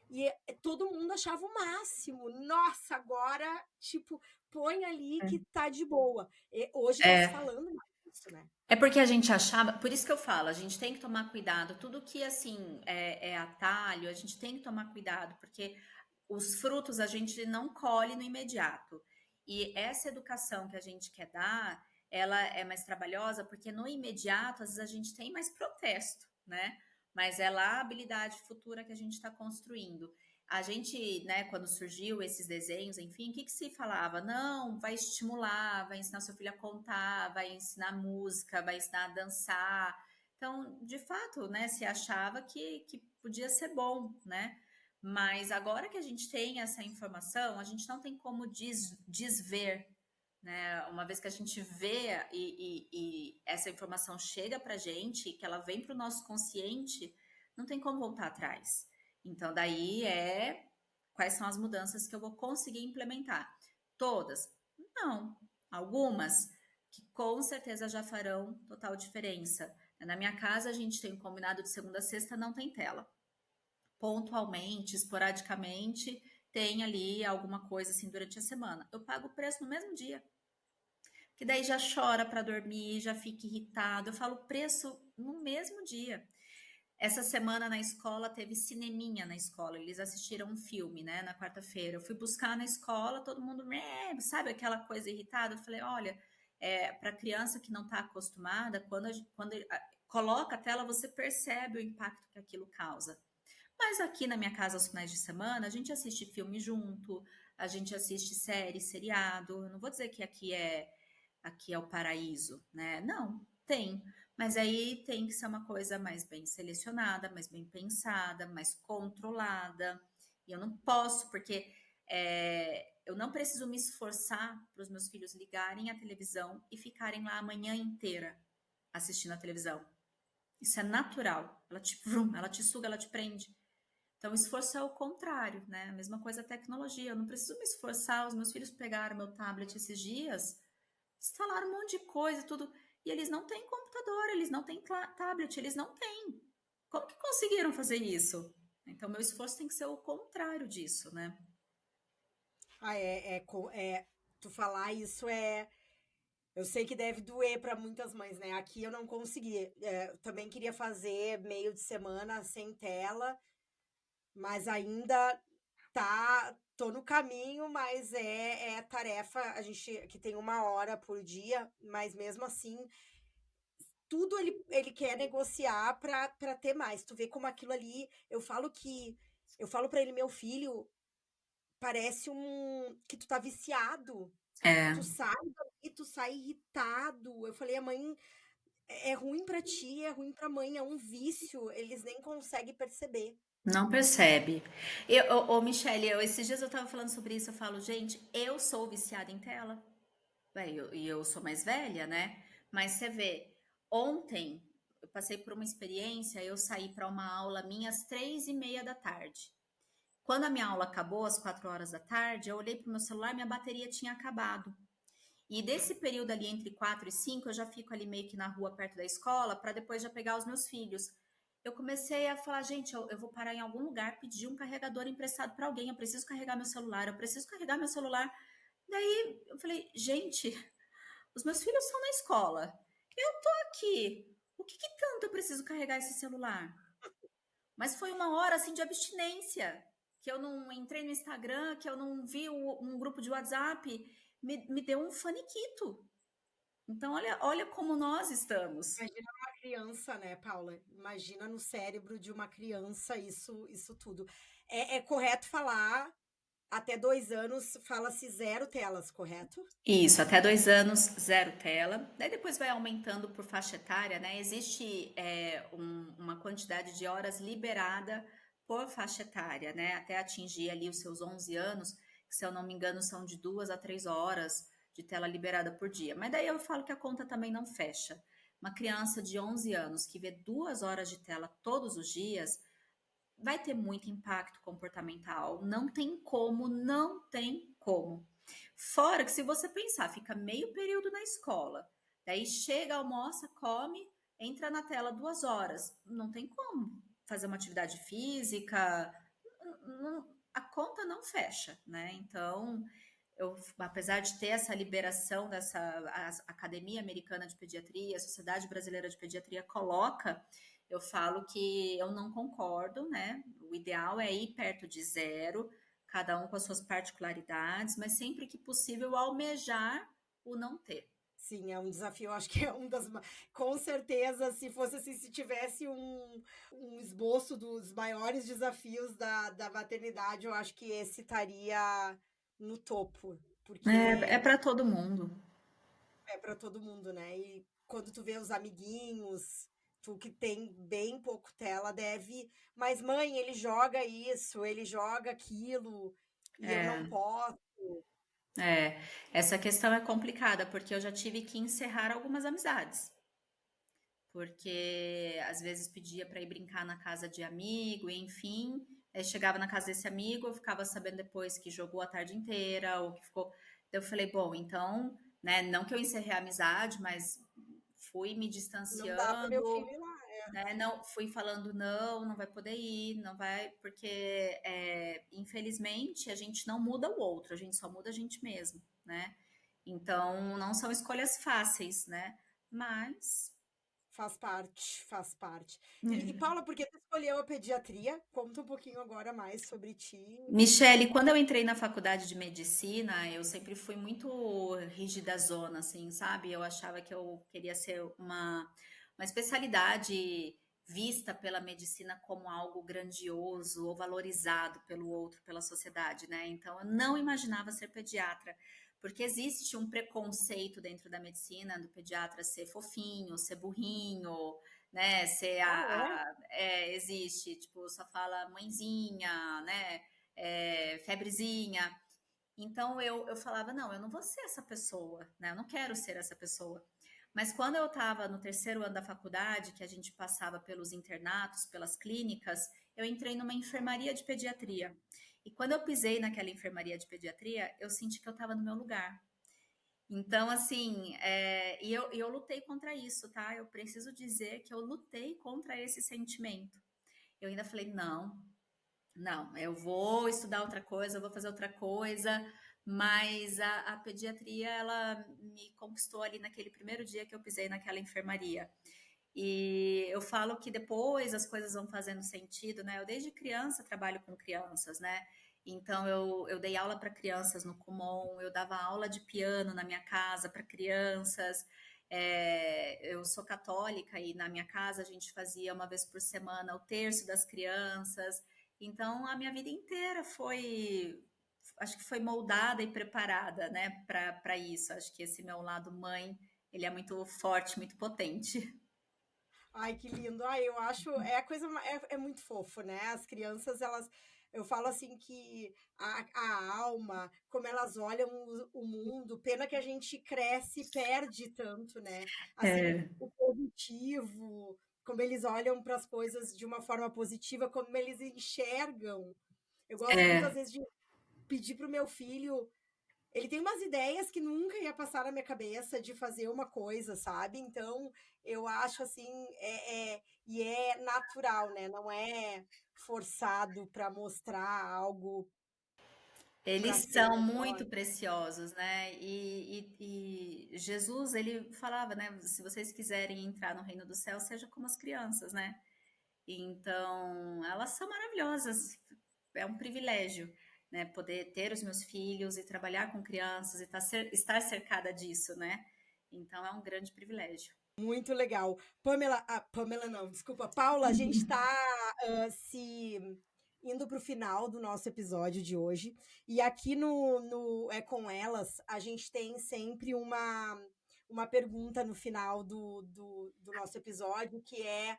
E todo mundo achava o máximo. Nossa, agora, tipo, põe ali que tá de boa. Hoje tá se é. falando mais disso, né? É porque a gente achava, por isso que eu falo, a gente tem que tomar cuidado. Tudo que assim é atalho, a gente tem que tomar cuidado, porque os frutos a gente não colhe no imediato. E essa educação que a gente quer dar, ela é mais trabalhosa, porque no imediato, às vezes, a gente tem mais protesto, né? Mas é lá a habilidade futura que a gente está construindo. A gente, né, quando surgiu esses desenhos, enfim, o que que se falava? Não, vai estimular, vai ensinar seu filho a contar, vai ensinar música, vai ensinar a dançar. Então, de fato, né, se achava que podia ser bom, né? Mas agora que a gente tem essa informação, a gente não tem como desver, né? Uma vez que a gente vê e essa informação chega para a gente, que ela vem para o nosso consciente, não tem como voltar atrás. Então, daí quais são as mudanças que eu vou conseguir implementar? Todas? Não. Algumas que com certeza já farão total diferença. Na minha casa, a gente tem um combinado de segunda a sexta, não tem tela. Pontualmente, esporadicamente, tem ali alguma coisa assim durante a semana. Eu pago o preço no mesmo dia, que daí já chora para dormir, já fica irritado. Eu falo preço no mesmo dia. Essa semana na escola teve cineminha na escola. Eles assistiram um filme, né, na quarta-feira. Eu fui buscar na escola, todo mundo, sabe aquela coisa irritada? Eu falei, olha, para criança que não está acostumada, coloca a tela, você percebe o impacto que aquilo causa. Mas aqui na minha casa, aos finais de semana, a gente assiste filme junto, a gente assiste série, seriado. Eu não vou dizer que aqui é o paraíso, né? Não, tem. Mas aí tem que ser uma coisa mais bem selecionada, mais bem pensada, mais controlada. E eu não posso, porque eu não preciso me esforçar para os meus filhos ligarem a televisão e ficarem lá a manhã inteira assistindo a televisão. Isso é natural. Ela te suga, ela te prende. Então, o esforço é o contrário, né? A mesma coisa a tecnologia. Eu não preciso me esforçar. Os meus filhos pegaram meu tablet esses dias, instalaram um monte de coisa, tudo. E eles não têm computador, eles não têm tablet, eles não têm. Como que conseguiram fazer isso? Então, meu esforço tem que ser o contrário disso, né? Ah, tu falar isso eu sei que deve doer para muitas mães, né? Aqui eu não consegui. Eu também queria fazer meio de semana sem tela, mas ainda tô no caminho, mas é tarefa. A gente que tem 1 hora por dia, mas mesmo assim, tudo ele quer negociar para ter mais. Tu vê como aquilo ali. Eu falo para ele, meu filho, parece que tu tá viciado. Que É, tu sai dali, tu sai irritado. Eu falei, a mãe é ruim pra ti, é ruim pra mãe, é um vício, eles nem conseguem perceber. não percebe. Michele, esses dias eu tava falando sobre isso, eu falo, gente, eu sou viciada em tela. E eu sou mais velha, né? Mas você vê, ontem eu passei por uma experiência, eu saí para uma aula minha às 3:30 da tarde. Quando a minha aula acabou, às 4 horas da tarde, eu olhei para o meu celular, minha bateria tinha acabado. E desse período ali entre 4 e 5, eu já fico ali meio que na rua perto da escola, para depois já pegar os meus filhos. Eu comecei a falar, gente, eu vou parar em algum lugar, pedir um carregador emprestado para alguém, eu preciso carregar meu celular, eu preciso carregar meu celular. Daí eu falei, gente, os meus filhos estão na escola. Eu tô aqui. O que tanto eu preciso carregar esse celular? Mas foi 1 hora assim de abstinência, que eu não entrei no Instagram, que eu não vi um grupo de WhatsApp, me deu um faniquito. Então, olha como nós estamos. Imagina uma criança, né, Paula? Imagina no cérebro de uma criança isso tudo. É correto falar, até 2 anos, fala-se zero telas, correto? Isso, até 2 anos, zero tela. Daí depois vai aumentando por faixa etária, né? Existe uma quantidade de horas liberada por faixa etária, né? Até atingir ali os seus 11 anos, que se eu não me engano são de 2 a 3 horas de tela liberada por dia. Mas daí eu falo que a conta também não fecha. Uma criança de 11 anos que vê 2 horas de tela todos os dias vai ter muito impacto comportamental. Não tem como, não tem como. Fora que se você pensar, fica meio período na escola, daí chega, almoça, come, entra na tela 2 horas. Não tem como fazer uma atividade física, a conta não fecha, né? Então, apesar de ter essa liberação a Academia Americana de Pediatria, a Sociedade Brasileira de Pediatria coloca, eu falo que eu não concordo, né? O ideal é ir perto de zero, cada um com as suas particularidades, mas sempre que possível almejar o não ter. Sim, é um desafio, eu acho que é um das. Com certeza, se fosse assim, se tivesse um esboço dos maiores desafios da maternidade, eu acho que esse estaria no topo, É porque para todo mundo. é para todo mundo, né? E quando tu vê os amiguinhos, tu que tem bem pouco tela, deve. Mas, mãe, ele joga isso, ele joga aquilo, e eu não É, posso. essa questão é complicada, porque eu já tive que encerrar algumas amizades. Porque às vezes pedia para ir brincar na casa de amigo, enfim, aí chegava na casa desse amigo, eu ficava sabendo depois que jogou a tarde inteira ou que ficou. Então eu falei, bom, então, né, não que eu encerrei a amizade, mas fui me Não dá para meu filho distanciando, ir lá. né? Não, fui falando não vai poder ir, não vai, porque infelizmente a gente não muda o outro, a gente só muda a gente mesmo, né? Então não são escolhas fáceis, né? Mas Faz parte, faz parte. E é. Paula, por que tu escolheu a pediatria? Conta um pouquinho agora mais sobre ti. Michele, quando eu entrei na faculdade de medicina, eu sempre fui muito rígida zona, assim, sabe? Eu achava que eu queria ser uma uma especialidade vista pela medicina como algo grandioso ou valorizado pelo outro, pela sociedade, né? Então, eu não imaginava ser pediatra, porque existe um preconceito dentro da medicina do pediatra ser fofinho, ser burrinho, né? Ser Ah, existe, tipo, só fala mãezinha, né? Febrezinha. Então eu falava, não, eu não vou ser essa pessoa, né? Eu não quero ser essa pessoa. Mas quando eu estava no terceiro ano da faculdade, que a gente passava pelos internatos, pelas clínicas, eu entrei numa enfermaria de pediatria. E quando eu pisei naquela enfermaria de pediatria, eu senti que eu estava no meu lugar. Então, assim, e eu lutei contra isso, tá? Eu preciso dizer que eu lutei contra esse sentimento. Eu ainda falei, não, não, eu vou estudar outra coisa, eu vou fazer outra coisa, mas a pediatria, ela me conquistou ali naquele primeiro dia que eu pisei naquela enfermaria. E eu falo que depois as coisas vão fazendo sentido, né? Eu desde criança trabalho com crianças, né? Então eu dei aula para crianças no Kumon, eu dava aula de piano na minha casa para crianças. Eu sou católica e na minha casa a gente fazia uma vez por semana o terço das crianças. Então a minha vida inteira acho que foi moldada e preparada, né, para isso. Acho que esse meu lado mãe, ele é muito forte, muito potente. ai, que lindo. Ai, eu acho, é a coisa, é muito fofo, né? As crianças, elas, eu falo assim que a alma, como elas olham o mundo, pena que a gente cresce e perde tanto, né? Assim, É, o positivo, como eles olham para as coisas de uma forma positiva, como eles enxergam. Eu gosto muitas é, vezes de pedir para o meu filho. Ele tem umas ideias que nunca ia passar na minha cabeça de fazer uma coisa, sabe? Então, eu acho assim, e é natural, né? Não é forçado para mostrar algo para eles ser são melhor. muito preciosos, né? E Jesus, ele falava, né? Se vocês quiserem entrar no reino do céu, seja como as crianças, né? Então, elas são maravilhosas. É um privilégio, né? Poder ter os meus filhos e trabalhar com crianças e estar cercada disso, né? Então, é um grande privilégio. Muito legal. Pamela, Pamela não, desculpa, Paula, a gente está se indo para o final do nosso episódio de hoje. E aqui no É Com Elas, a gente tem sempre uma pergunta no final do nosso episódio, que é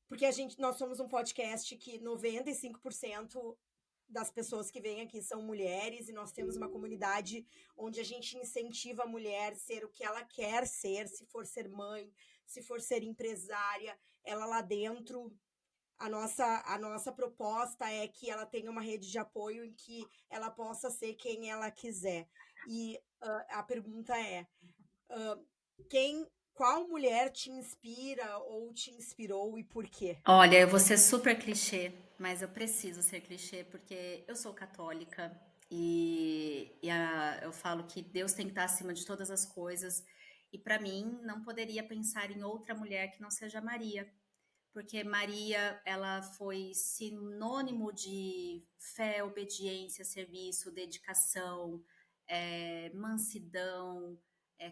porque nós somos um podcast que 95% das pessoas que vêm aqui são mulheres e nós temos uma comunidade onde a gente incentiva a mulher a ser o que ela quer ser, se for ser mãe, se for ser empresária, ela lá dentro. A nossa proposta é que ela tenha uma rede de apoio em que ela possa ser quem ela quiser. E a pergunta é: qual mulher te inspira ou te inspirou e por quê? Olha, eu vou ser super clichê, mas eu preciso ser clichê porque eu sou católica eu falo que Deus tem que estar acima de todas as coisas. E para mim, não poderia pensar em outra mulher que não seja Maria, porque Maria, ela foi sinônimo de fé, obediência, serviço, dedicação, mansidão,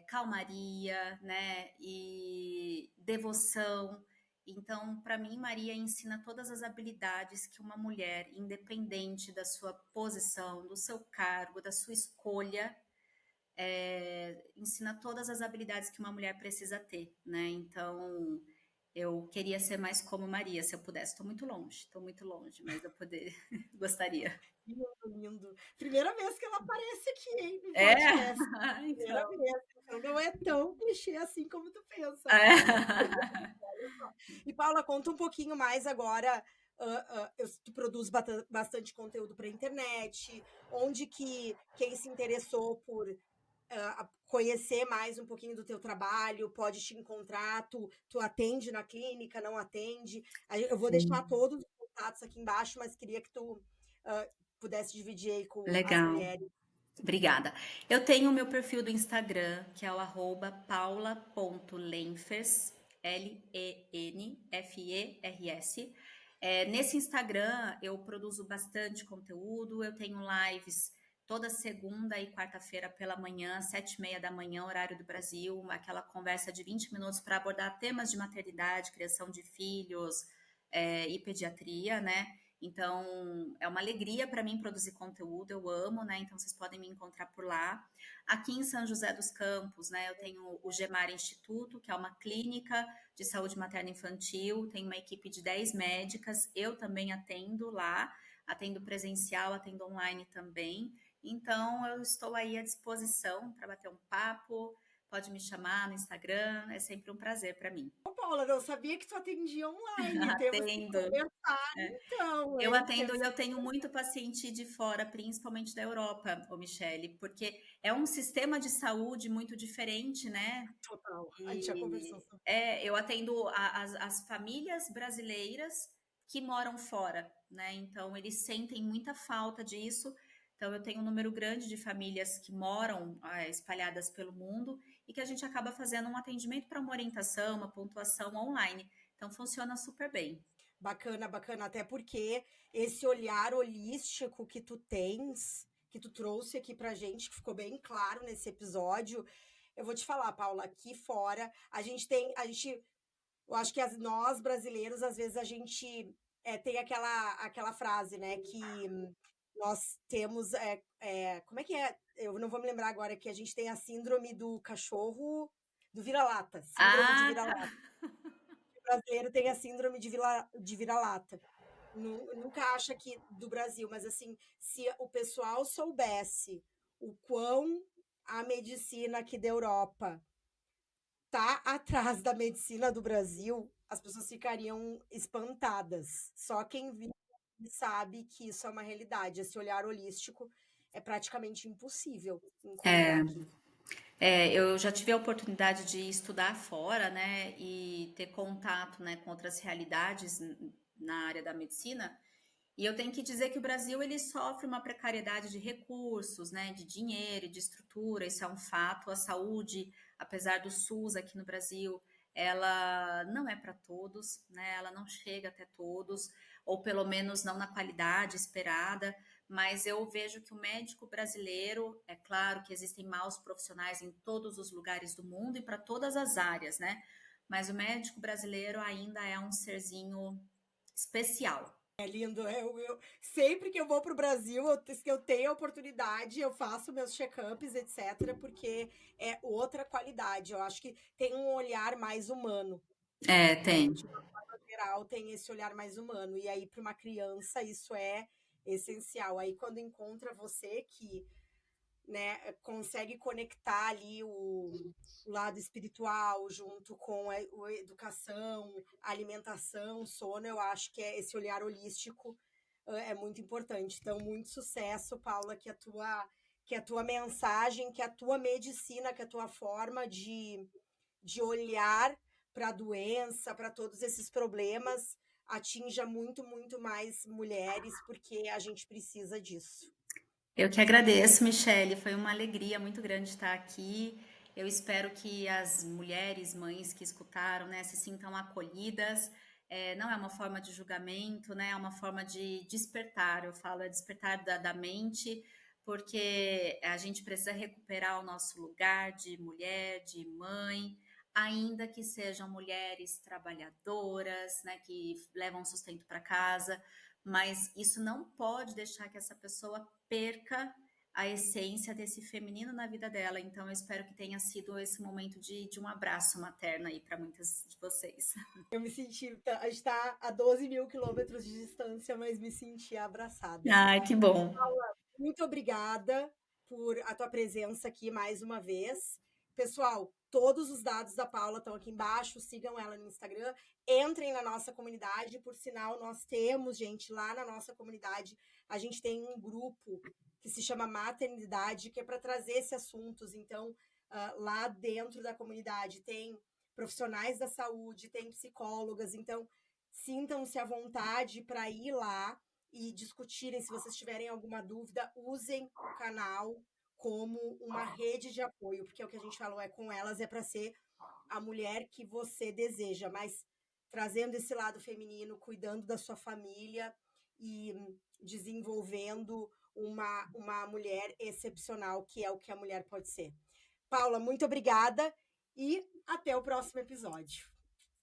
calmaria, né, e devoção. Então, para mim, Maria ensina todas as habilidades que uma mulher, independente da sua posição, do seu cargo, da sua escolha, ensina todas as habilidades que uma mulher precisa ter, né? Então, eu queria ser mais como Maria, se eu pudesse. Estou muito longe, mas eu poder, gostaria. Lindo, lindo. Primeira vez que ela aparece aqui, hein, no É, podcast. Primeira então. vez. Então não é tão clichê assim como tu pensa, Paula. É. Olha só. E Paula, conta um pouquinho mais agora. Tu produz bastante conteúdo para internet. Onde que quem se interessou por conhecer mais um pouquinho do teu trabalho pode te encontrar? Tu atende na clínica, não atende? Eu vou deixar Sim. todos os contatos aqui embaixo, mas queria que tu ah, pudesse dividir aí com as Legal. mulheres. Obrigada. Eu tenho o meu perfil do Instagram, que é o paula.lenfers, Lenfers. Nesse Instagram eu produzo bastante conteúdo, eu tenho lives toda segunda e quarta-feira pela manhã, 7h30 da manhã, horário do Brasil, aquela conversa de 20 minutos para abordar temas de maternidade, criação de filhos, e pediatria, né? Então, é uma alegria para mim produzir conteúdo, eu amo, né? Então, vocês podem me encontrar por lá. Aqui em São José dos Campos, né, eu tenho o Gemar Instituto, que é uma clínica de saúde materna e infantil, tem uma equipe de 10 médicas, eu também atendo lá, atendo presencial, atendo online também. Então, eu estou aí à disposição para bater um papo, pode me chamar no Instagram, é sempre um prazer para mim. Ô, Paula, não sabia que tu atendia online. Temos que Atendo. conversar, então, Eu hein? atendo Temos e que... eu tenho muito paciente de fora, principalmente da Europa, ô Michele, porque é um sistema de saúde muito diferente, né? Total. A gente já conversou E sobre. eu atendo as famílias brasileiras que moram fora, né? Então eles sentem muita falta disso. Então eu tenho um número grande de famílias que moram espalhadas pelo mundo e que a gente acaba fazendo um atendimento para uma orientação, uma pontuação online. Então funciona super bem. Bacana, bacana, até porque esse olhar holístico que tu tens, que tu trouxe aqui pra gente, que ficou bem claro nesse episódio, eu vou te falar, Paula, aqui fora, eu acho que nós brasileiros, às vezes a gente tem aquela frase, né, que nós temos, como é que é? Eu não vou me lembrar agora, que a gente tem a síndrome do cachorro, do vira-lata, síndrome de Ah, tá. vira-lata. O brasileiro tem a síndrome de vira-lata. Nunca acha que do Brasil, mas assim, se o pessoal soubesse o quão a medicina aqui da Europa tá atrás da medicina do Brasil, as pessoas ficariam espantadas. Só quem vive sabe que isso é uma realidade. Esse olhar holístico é praticamente impossível encontrar É, aqui. eu já tive a oportunidade de estudar fora, né, e ter contato, né, com outras realidades na área da medicina. E eu tenho que dizer que o Brasil ele sofre uma precariedade de recursos, né, de dinheiro, de estrutura, isso é um fato. A saúde, apesar do SUS aqui no Brasil, ela não é para todos, né? Ela não chega até todos, ou pelo menos não na qualidade esperada. Mas eu vejo que o médico brasileiro, é claro que existem maus profissionais em todos os lugares do mundo e para todas as áreas, né? Mas o médico brasileiro ainda é um serzinho especial. É lindo. Sempre que eu vou para o Brasil, eu tenho a oportunidade, eu faço meus check-ups, etc., porque é outra qualidade. Eu acho que tem um olhar mais humano, É, né? tem. De uma forma geral, tem esse olhar mais humano. E aí, para uma criança, isso é essencial. Aí, quando encontra você que, né, consegue conectar ali o lado espiritual junto com a educação, a alimentação, sono, eu acho que esse olhar holístico é muito importante. Então, muito sucesso, Paula, que a tua mensagem, que a tua medicina, que a tua forma de olhar para a doença, para todos esses problemas, atinja muito, muito mais mulheres, porque a gente precisa disso. Eu que agradeço, Michele. Foi uma alegria muito grande estar aqui. Eu espero que as mulheres, mães que escutaram, né, se sintam acolhidas. Não é uma forma de julgamento, né? É uma forma de despertar. Eu falo, é despertar da mente, porque a gente precisa recuperar o nosso lugar de mulher, de mãe, ainda que sejam mulheres trabalhadoras, né, que levam sustento para casa, mas isso não pode deixar que essa pessoa perca a essência desse feminino na vida dela. Então, eu espero que tenha sido esse momento de um abraço materno aí para muitas de vocês. Eu me senti, a gente está a 12 mil quilômetros de distância, mas me senti abraçada. Ai, que bom. Muito obrigada por a tua presença aqui mais uma vez. Pessoal, todos os dados da Paula estão aqui embaixo, sigam ela no Instagram, entrem na nossa comunidade, por sinal, nós temos, gente, lá na nossa comunidade, a gente tem um grupo que se chama Maternidade, que é para trazer esses assuntos. Então, lá dentro da comunidade tem profissionais da saúde, tem psicólogas, então sintam-se à vontade para ir lá e discutirem. Se vocês tiverem alguma dúvida, usem o canal como uma rede de apoio, porque é o que a gente falou, com elas é para ser a mulher que você deseja, mas trazendo esse lado feminino, cuidando da sua família e desenvolvendo uma mulher excepcional, que é o que a mulher pode ser. Paula, muito obrigada e até o próximo episódio.